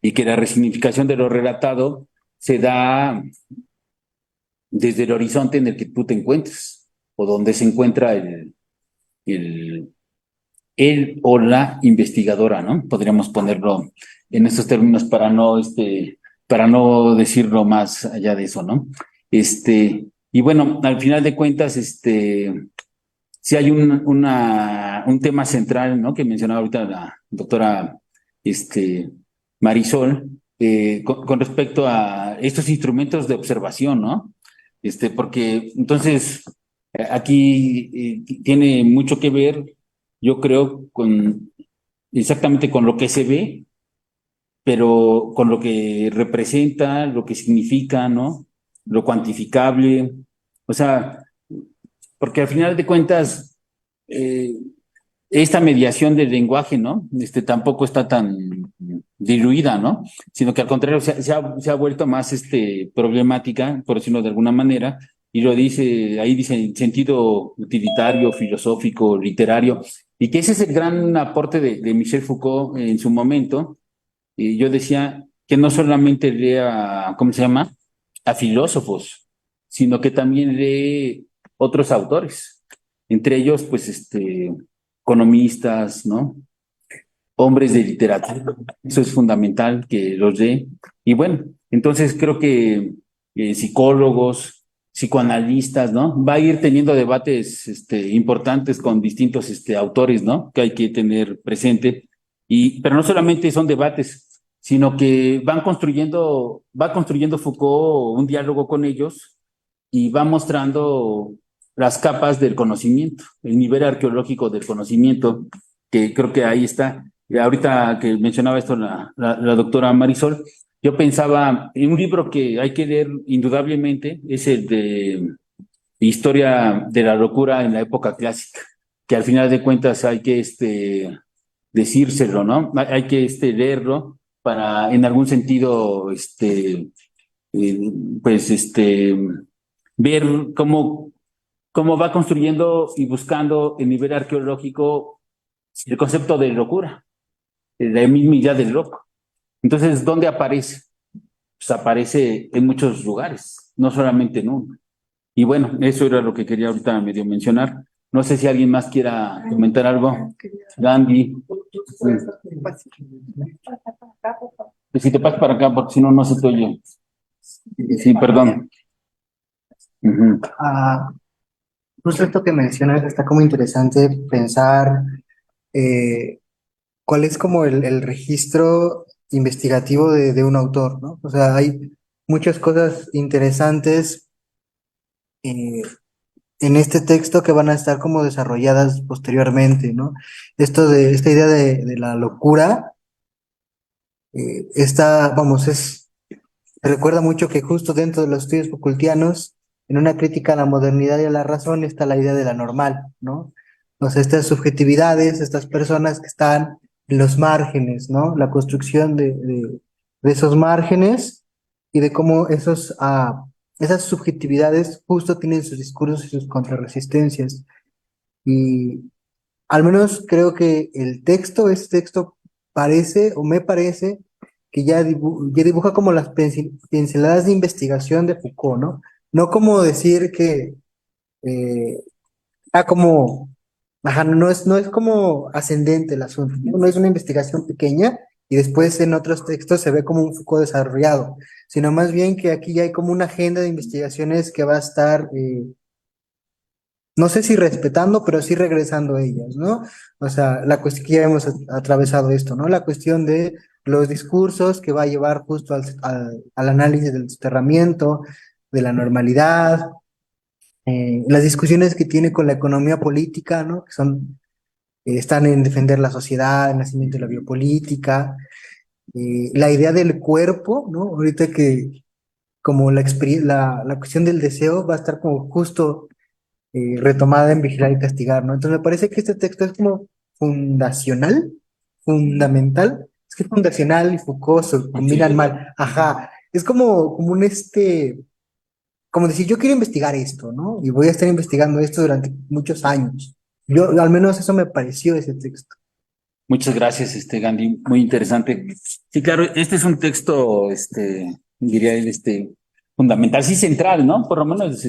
Y que la resignificación de lo relatado se da desde el horizonte en el que tú te encuentres, o donde se encuentra el o la investigadora, ¿no? Podríamos ponerlo en estos términos para no decirlo más allá de eso, ¿no? Y bueno, al final de cuentas, sí hay un tema central, ¿no? Que mencionaba ahorita la doctora, Marisol, con respecto a estos instrumentos de observación, ¿no? Porque entonces aquí tiene mucho que ver, yo creo, exactamente con lo que se ve, pero con lo que representa, lo que significa, ¿no? Lo cuantificable. O sea, porque al final de cuentas, esta mediación del lenguaje, ¿no? Tampoco está tan diluida, ¿no? Sino que al contrario se ha vuelto más problemática, por decirlo de alguna manera, y lo dice, ahí dice en sentido utilitario, filosófico, literario, y que ese es el gran aporte de Michel Foucault en su momento. Y yo decía que no solamente lee ¿cómo se llama? A filósofos, sino que también lee otros autores, entre ellos, pues, economistas, ¿no? Hombres de literatura. Eso es fundamental que los lee. Y bueno, entonces creo que psicólogos, psicoanalistas, ¿no? Va a ir teniendo debates importantes con distintos autores, ¿no? Que hay que tener presente. Pero no solamente son debates, sino que va construyendo Foucault un diálogo con ellos y va mostrando las capas del conocimiento, el nivel arqueológico del conocimiento, que creo que ahí está. Y ahorita que mencionaba esto la doctora Marisol, yo pensaba en un libro que hay que leer indudablemente, es el de Historia de la locura en la época clásica, que al final de cuentas hay que decírselo, ¿no? Hay que leerlo para en algún sentido pues ver cómo va construyendo y buscando el nivel arqueológico el concepto de locura, la misma idea del loco. Entonces, ¿dónde aparece? Pues aparece en muchos lugares, no solamente en uno. Y bueno, eso era lo que quería ahorita medio mencionar. No sé si alguien más quiera comentar algo. Gandhi. Si te pasas para acá, porque si no, no se te oye. Sí, perdón. Ujú. Justo esto que mencionas está como interesante pensar cuál es como el registro investigativo de un autor, ¿no? O sea, hay muchas cosas interesantes eh, en este texto que van a estar como desarrolladas posteriormente, ¿no? Esta idea de la locura, recuerda mucho que justo dentro de los estudios Foucaultianos, en una crítica a la modernidad y a la razón, está la idea de la normal, ¿no? O sea, estas subjetividades, estas personas que están en los márgenes, ¿no? La construcción de esos márgenes y de cómo esas subjetividades justo tienen sus discursos y sus contrarresistencias. Y al menos creo que este texto parece, o me parece, que ya dibuja como las pinceladas de investigación de Foucault, ¿no? No como decir que eh, como, ajá, no es como ascendente el asunto, ¿no? No es una investigación pequeña y después en otros textos se ve como un Foucault desarrollado, sino más bien que aquí ya hay como una agenda de investigaciones que va a estar no sé si respetando, pero sí regresando a ellas, ¿no? O sea, la cuestión que ya hemos atravesado esto, ¿no? La cuestión de los discursos que va a llevar justo al análisis del soterramiento, de la normalidad, las discusiones que tiene con la economía política, ¿no? Que están en defender la sociedad, el nacimiento de la biopolítica, la idea del cuerpo, ¿no? Ahorita que como la cuestión del deseo va a estar como justo retomada en Vigilar y Castigar, ¿no? Entonces me parece que este texto es como fundacional, fundamental, es que fundacional y Foucault se combinan mal, ajá, es como como decir, yo quiero investigar esto, ¿no? Y voy a estar investigando esto durante muchos años. Al menos eso me pareció ese texto. Muchas gracias, Gandhi. Muy interesante. Sí, claro, este es un texto, diría él, fundamental, sí central, ¿no? Por lo menos,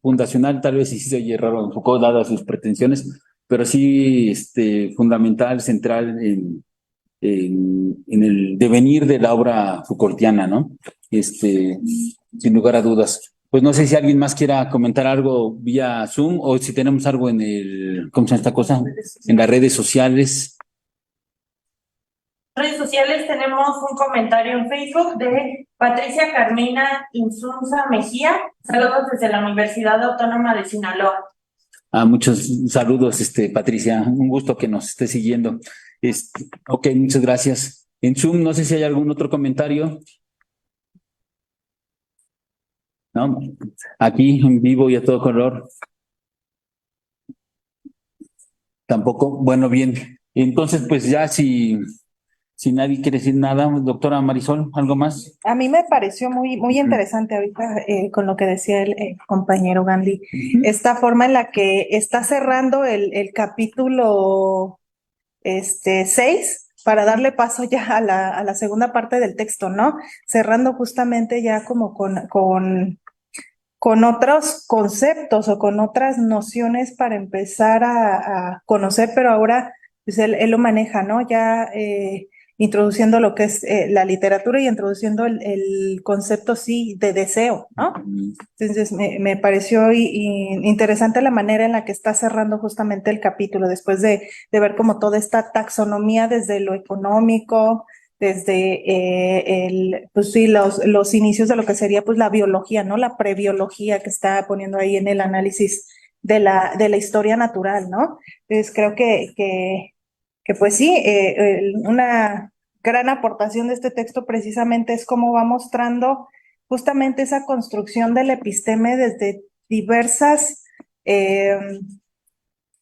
fundacional, tal vez sí se oye raro en Foucault, dadas sus pretensiones, pero sí, fundamental, central en el devenir de la obra Foucaultiana, ¿no? Sin lugar a dudas. Pues no sé si alguien más quiera comentar algo vía Zoom o si tenemos algo ¿cómo se llama esta cosa? En las redes sociales. Redes sociales tenemos un comentario en Facebook de Patricia Carmina Insunza Mejía. Saludos desde la Universidad Autónoma de Sinaloa. Muchos saludos, Patricia. Un gusto que nos esté siguiendo. Ok, muchas gracias. En Zoom, no sé si hay algún otro comentario. ¿No? Aquí en vivo y a todo color. Tampoco. Bueno, bien. Entonces, pues ya si nadie quiere decir nada, doctora Marisol, ¿algo más? A mí me pareció muy interesante ahorita con lo que decía el compañero Gandhi, esta forma en la que está cerrando el capítulo 6 para darle paso ya a la segunda parte del texto, ¿no? Cerrando justamente ya como con otros conceptos o con otras nociones para empezar a conocer, pero ahora pues él lo maneja, ¿no? Ya introduciendo lo que es la literatura y introduciendo el concepto, sí, de deseo, ¿no? Entonces me pareció interesante la manera en la que está cerrando justamente el capítulo, después de ver como toda esta taxonomía desde lo económico, desde pues sí, los inicios de lo que sería pues la biología, ¿no? La prebiología que está poniendo ahí en el análisis de la historia natural, ¿no? Entonces creo que pues sí, una gran aportación de este texto precisamente es cómo va mostrando justamente esa construcción del episteme eh,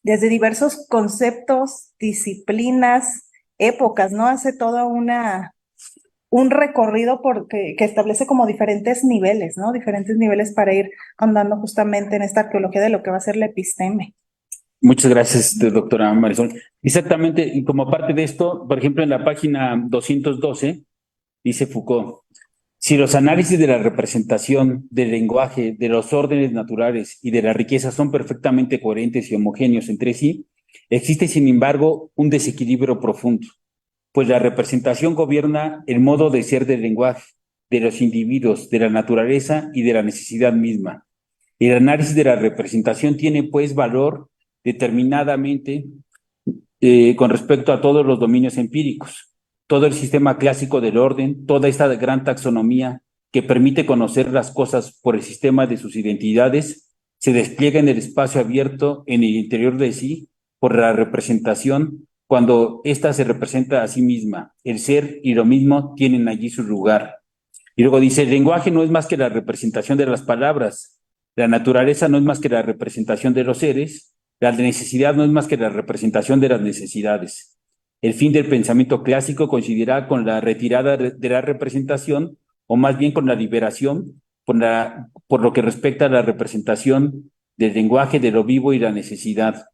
desde diversos conceptos, disciplinas, épocas, ¿no? Hace toda un recorrido que establece como diferentes niveles, ¿no? Diferentes niveles para ir andando justamente en esta arqueología de lo que va a ser la episteme. Muchas gracias, doctora Marisol. Exactamente, y como parte de esto, por ejemplo, en la página 212, dice Foucault, si los análisis de la representación, del lenguaje, de los órdenes naturales y de la riqueza son perfectamente coherentes y homogéneos entre sí, existe, sin embargo, un desequilibrio profundo, pues la representación gobierna el modo de ser del lenguaje, de los individuos, de la naturaleza y de la necesidad misma. El análisis de la representación tiene, pues, valor determinadamente con respecto a todos los dominios empíricos, todo el sistema clásico del orden, toda esta gran taxonomía que permite conocer las cosas por el sistema de sus identidades, se despliega en el espacio abierto en el interior de sí por la representación, cuando ésta se representa a sí misma. El ser y lo mismo tienen allí su lugar. Y luego dice, el lenguaje no es más que la representación de las palabras, la naturaleza no es más que la representación de los seres, la necesidad no es más que la representación de las necesidades. El fin del pensamiento clásico coincidirá con la retirada de la representación, o más bien con la liberación, por lo que respecta a la representación del lenguaje de lo vivo y la necesidad.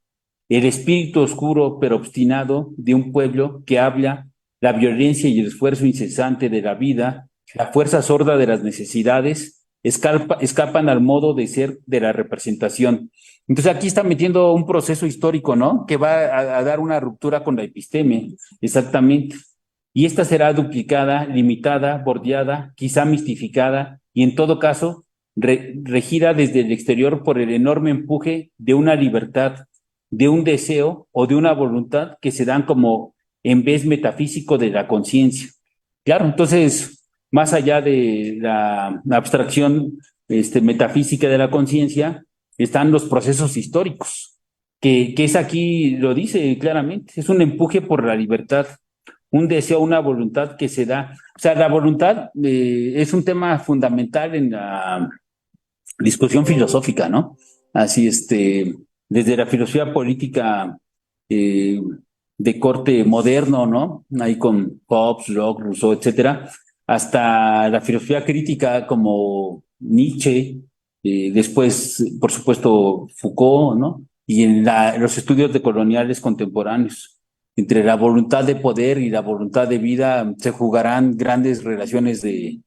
El espíritu oscuro pero obstinado de un pueblo que habla, la violencia y el esfuerzo incesante de la vida, la fuerza sorda de las necesidades, escapan al modo de ser de la representación. Entonces aquí está metiendo un proceso histórico, ¿no? Que va a dar una ruptura con la episteme, exactamente. Y esta será duplicada, limitada, bordeada, quizá mistificada y en todo caso regida desde el exterior por el enorme empuje de una libertad, de un deseo o de una voluntad que se dan como en vez metafísico de la conciencia. Claro, entonces, más allá de la abstracción metafísica de la conciencia, están los procesos históricos, que es aquí, lo dice claramente, es un empuje por la libertad, un deseo, una voluntad que se da. O sea, la voluntad es un tema fundamental en la discusión filosófica, ¿no? Así, desde la filosofía política de corte moderno, ¿no? Ahí con Hobbes, Locke, Rousseau, etcétera, hasta la filosofía crítica como Nietzsche, después, por supuesto, Foucault, ¿no? Y en los estudios decoloniales contemporáneos. Entre la voluntad de poder y la voluntad de vida se jugarán grandes relaciones de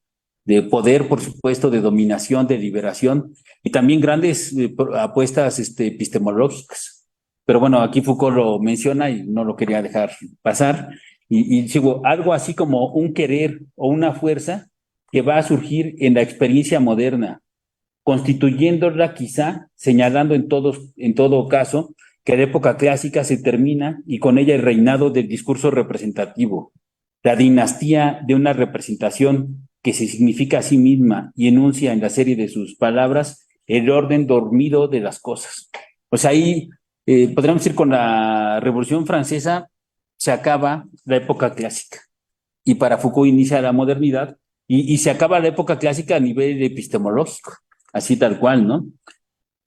poder, por supuesto, de dominación, de liberación, y también grandes apuestas epistemológicas. Pero bueno, aquí Foucault lo menciona y no lo quería dejar pasar. Y digo, algo así como un querer o una fuerza que va a surgir en la experiencia moderna, constituyéndola quizá, señalando en todo caso, que la época clásica se termina y con ella el reinado del discurso representativo, la dinastía de una representación que se significa a sí misma y enuncia en la serie de sus palabras el orden dormido de las cosas. O sea, ahí podríamos decir con la Revolución Francesa se acaba la época clásica y para Foucault inicia la modernidad y se acaba la época clásica a nivel epistemológico, así tal cual, ¿no?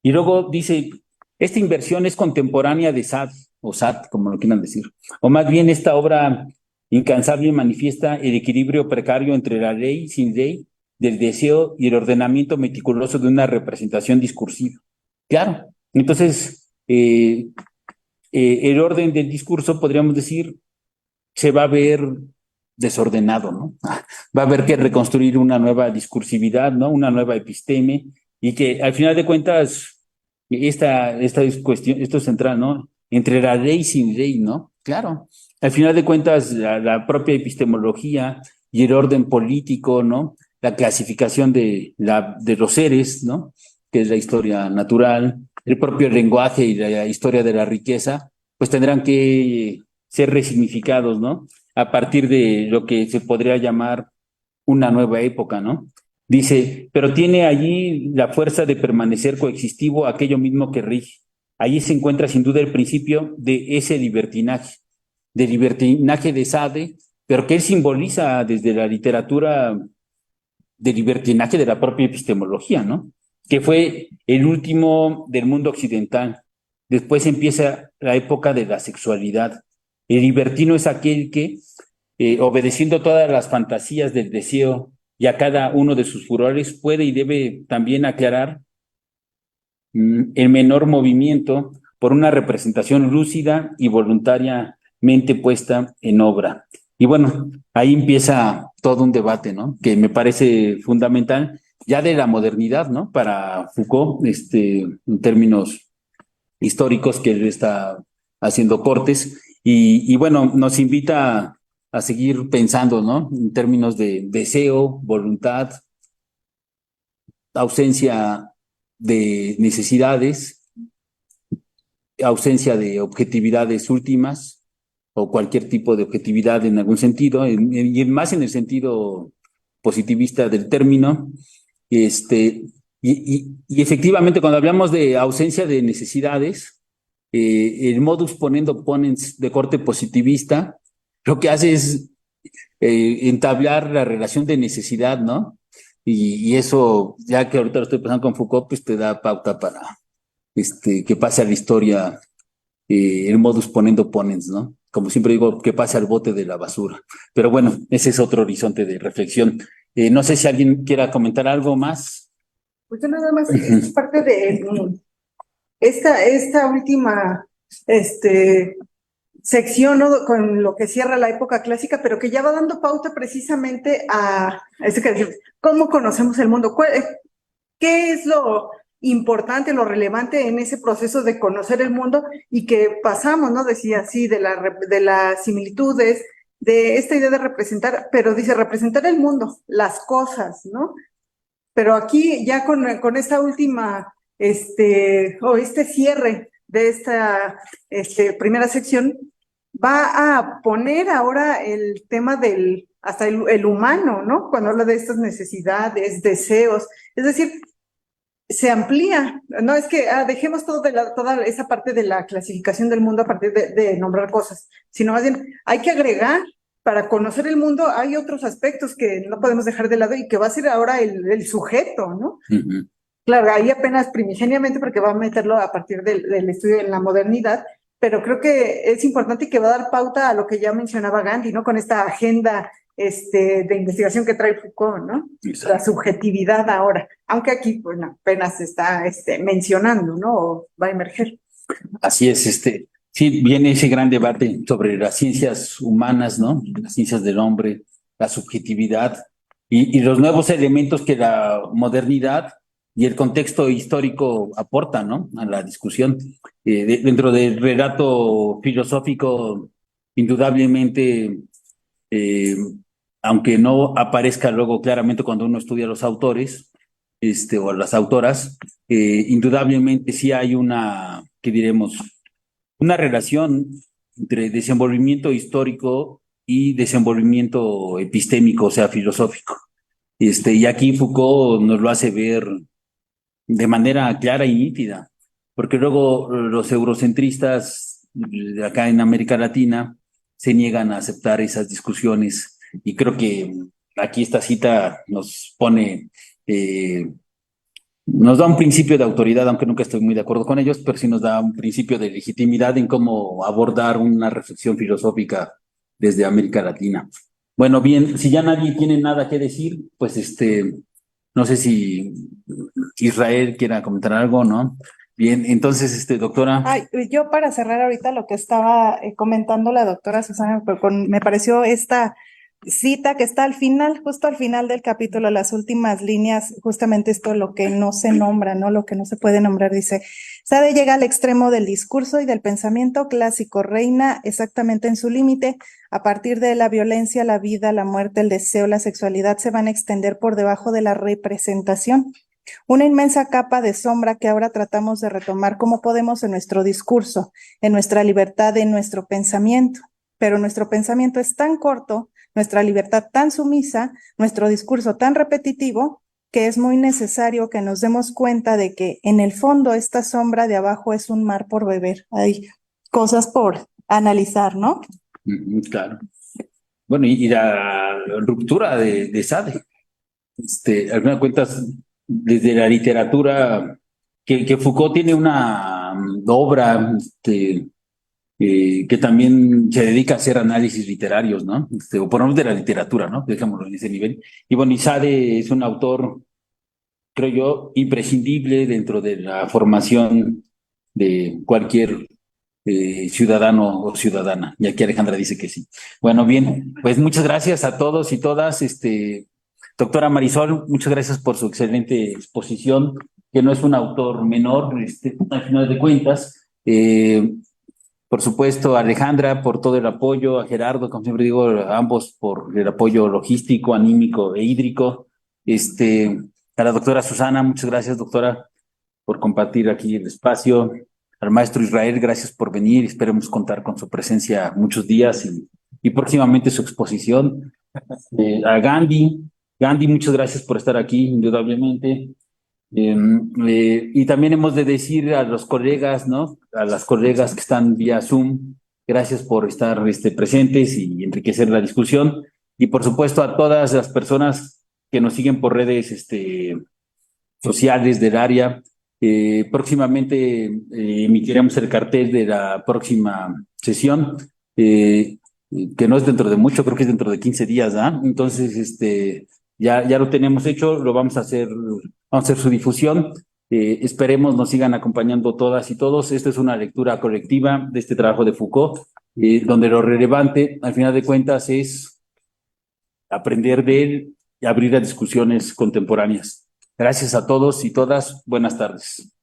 Y luego dice, esta inversión es contemporánea de Sade, o Sade, como lo quieran decir, o más bien esta obra incansable manifiesta el equilibrio precario entre la ley sin ley, del deseo y el ordenamiento meticuloso de una representación discursiva. Claro, entonces el orden del discurso, podríamos decir, se va a ver desordenado, ¿no? Va a haber que reconstruir una nueva discursividad, ¿no? Una nueva episteme, y que al final de cuentas, esta cuestión, esto es central, ¿no? Entre la ley sin ley, ¿no? Claro, al final de cuentas, la propia epistemología y el orden político, ¿no? La clasificación de los seres, ¿no? Que es la historia natural, el propio lenguaje y la historia de la riqueza, pues tendrán que ser resignificados, ¿no? A partir de lo que se podría llamar una nueva época, ¿no? Dice, pero tiene allí la fuerza de permanecer coexistivo aquello mismo que rige. Allí se encuentra sin duda el principio de ese libertinaje de Sade, pero que él simboliza desde la literatura de libertinaje de la propia epistemología, ¿no? Que fue el último del mundo occidental. Después empieza la época de la sexualidad, El libertino es aquel que, obedeciendo todas las fantasías del deseo y a cada uno de sus furores, puede y debe también aclarar el menor movimiento por una representación lúcida y voluntariamente puesta en obra. Y bueno, ahí empieza todo un debate, ¿no? Que me parece fundamental, ya de la modernidad, ¿no? Para Foucault, en términos históricos que él está haciendo cortes, y bueno, nos invita a seguir pensando, ¿no? En términos de deseo, voluntad, ausencia de necesidades, ausencia de objetividades últimas o cualquier tipo de objetividad en algún sentido, y más en el sentido positivista del término. Y efectivamente, cuando hablamos de ausencia de necesidades, el modus ponens de corte positivista lo que hace es entablar la relación de necesidad, ¿no? Y eso, ya que ahorita lo estoy pensando con Foucault, pues te da pauta para que pase a la historia el modus ponens, ¿no? Como siempre digo, que pase al bote de la basura. Pero bueno, ese es otro horizonte de reflexión. No sé si alguien quiera comentar algo más. Pues yo nada más, es parte de esta última sección, ¿no? Con lo que cierra la época clásica, pero que ya va dando pauta precisamente a eso que decimos, ¿cómo conocemos el mundo? ¿Qué es lo importante, lo relevante en ese proceso de conocer el mundo y que pasamos, ¿no? Decía así, de las similitudes, de esta idea de representar, pero dice representar el mundo, las cosas, ¿no? Pero aquí ya con esta última, este cierre de esta primera sección, va a poner ahora el tema hasta el humano, ¿no? Cuando habla de estas necesidades, deseos, es decir, se amplía, no es que dejemos toda esa parte de la clasificación del mundo a partir de nombrar cosas, sino más bien hay que agregar, para conocer el mundo hay otros aspectos que no podemos dejar de lado y que va a ser ahora el sujeto, ¿no? Uh-huh. Claro, ahí apenas primigeniamente porque va a meterlo a partir del estudio en la modernidad, pero creo que es importante y que va a dar pauta a lo que ya mencionaba Gandhi, ¿no? Con esta agenda de investigación que trae Foucault, ¿no? Exacto. La subjetividad ahora, aunque aquí, bueno, apenas se está mencionando, ¿no? O va a emerger. Así es, sí, viene ese gran debate sobre las ciencias humanas, ¿no? Las ciencias del hombre, la subjetividad y los nuevos elementos que la modernidad y el contexto histórico aportan, ¿no? A la discusión. Dentro del relato filosófico, indudablemente, aunque no aparezca luego claramente cuando uno estudia a los autores, o a las autoras, indudablemente sí hay ¿qué diremos? Una relación entre desenvolvimiento histórico y desenvolvimiento epistémico, o sea, filosófico. Y aquí Foucault nos lo hace ver de manera clara y nítida, porque luego los eurocentristas de acá en América Latina se niegan a aceptar esas discusiones, y creo que aquí esta cita nos pone, nos da un principio de autoridad, aunque nunca estoy muy de acuerdo con ellos, pero sí nos da un principio de legitimidad en cómo abordar una reflexión filosófica desde América Latina. Bueno, bien, si ya nadie tiene nada que decir, pues no sé si Israel quiera comentar algo, ¿no? Bien, entonces, doctora. Ay, yo para cerrar ahorita lo que estaba comentando la doctora Susana, me pareció esta cita que está al final, justo al final del capítulo, las últimas líneas, justamente esto lo que no se nombra, ¿no? Lo que no se puede nombrar, dice, Sade llega al extremo del discurso y del pensamiento clásico, reina exactamente en su límite, a partir de la violencia, la vida, la muerte, el deseo, la sexualidad se van a extender por debajo de la representación. Una inmensa capa de sombra que ahora tratamos de retomar como podemos en nuestro discurso, en nuestra libertad, en nuestro pensamiento. Pero nuestro pensamiento es tan corto, nuestra libertad tan sumisa, nuestro discurso tan repetitivo, que es muy necesario que nos demos cuenta de que en el fondo esta sombra de abajo es un mar por beber. Hay cosas por analizar, ¿no? Claro. Bueno, y la ruptura de Sade. Al final de cuentas, desde la literatura, que Foucault tiene una obra que también se dedica a hacer análisis literarios, ¿no? O por lo menos de la literatura, ¿no? Dejémoslo en ese nivel. Y bueno, Isade es un autor, creo yo, imprescindible dentro de la formación de cualquier ciudadano o ciudadana. Y aquí Alejandra dice que sí. Bueno, bien, pues muchas gracias a todos y todas. Doctora Marisol, muchas gracias por su excelente exposición, que no es un autor menor, al final de cuentas. Por supuesto, a Alejandra por todo el apoyo, a Gerardo, como siempre digo, a ambos por el apoyo logístico, anímico e hídrico. A la doctora Susana, muchas gracias, doctora, por compartir aquí el espacio. Al maestro Israel, gracias por venir. Esperemos contar con su presencia muchos días y próximamente su exposición. A Gandhi, muchas gracias por estar aquí, indudablemente. Y también hemos de decir a los colegas, ¿no? A las colegas que están vía Zoom, gracias por estar presentes y enriquecer la discusión. Y por supuesto a todas las personas que nos siguen por redes sociales del área. Próximamente emitiremos el cartel de la próxima sesión, que no es dentro de mucho, creo que es dentro de 15 días, ¿ah? Entonces, ya lo tenemos hecho, lo vamos a hacer su difusión. Esperemos nos sigan acompañando todas y todos. Esta es una lectura colectiva de este trabajo de Foucault, donde lo relevante, al final de cuentas, es aprender de él y abrir a discusiones contemporáneas. Gracias a todos y todas. Buenas tardes.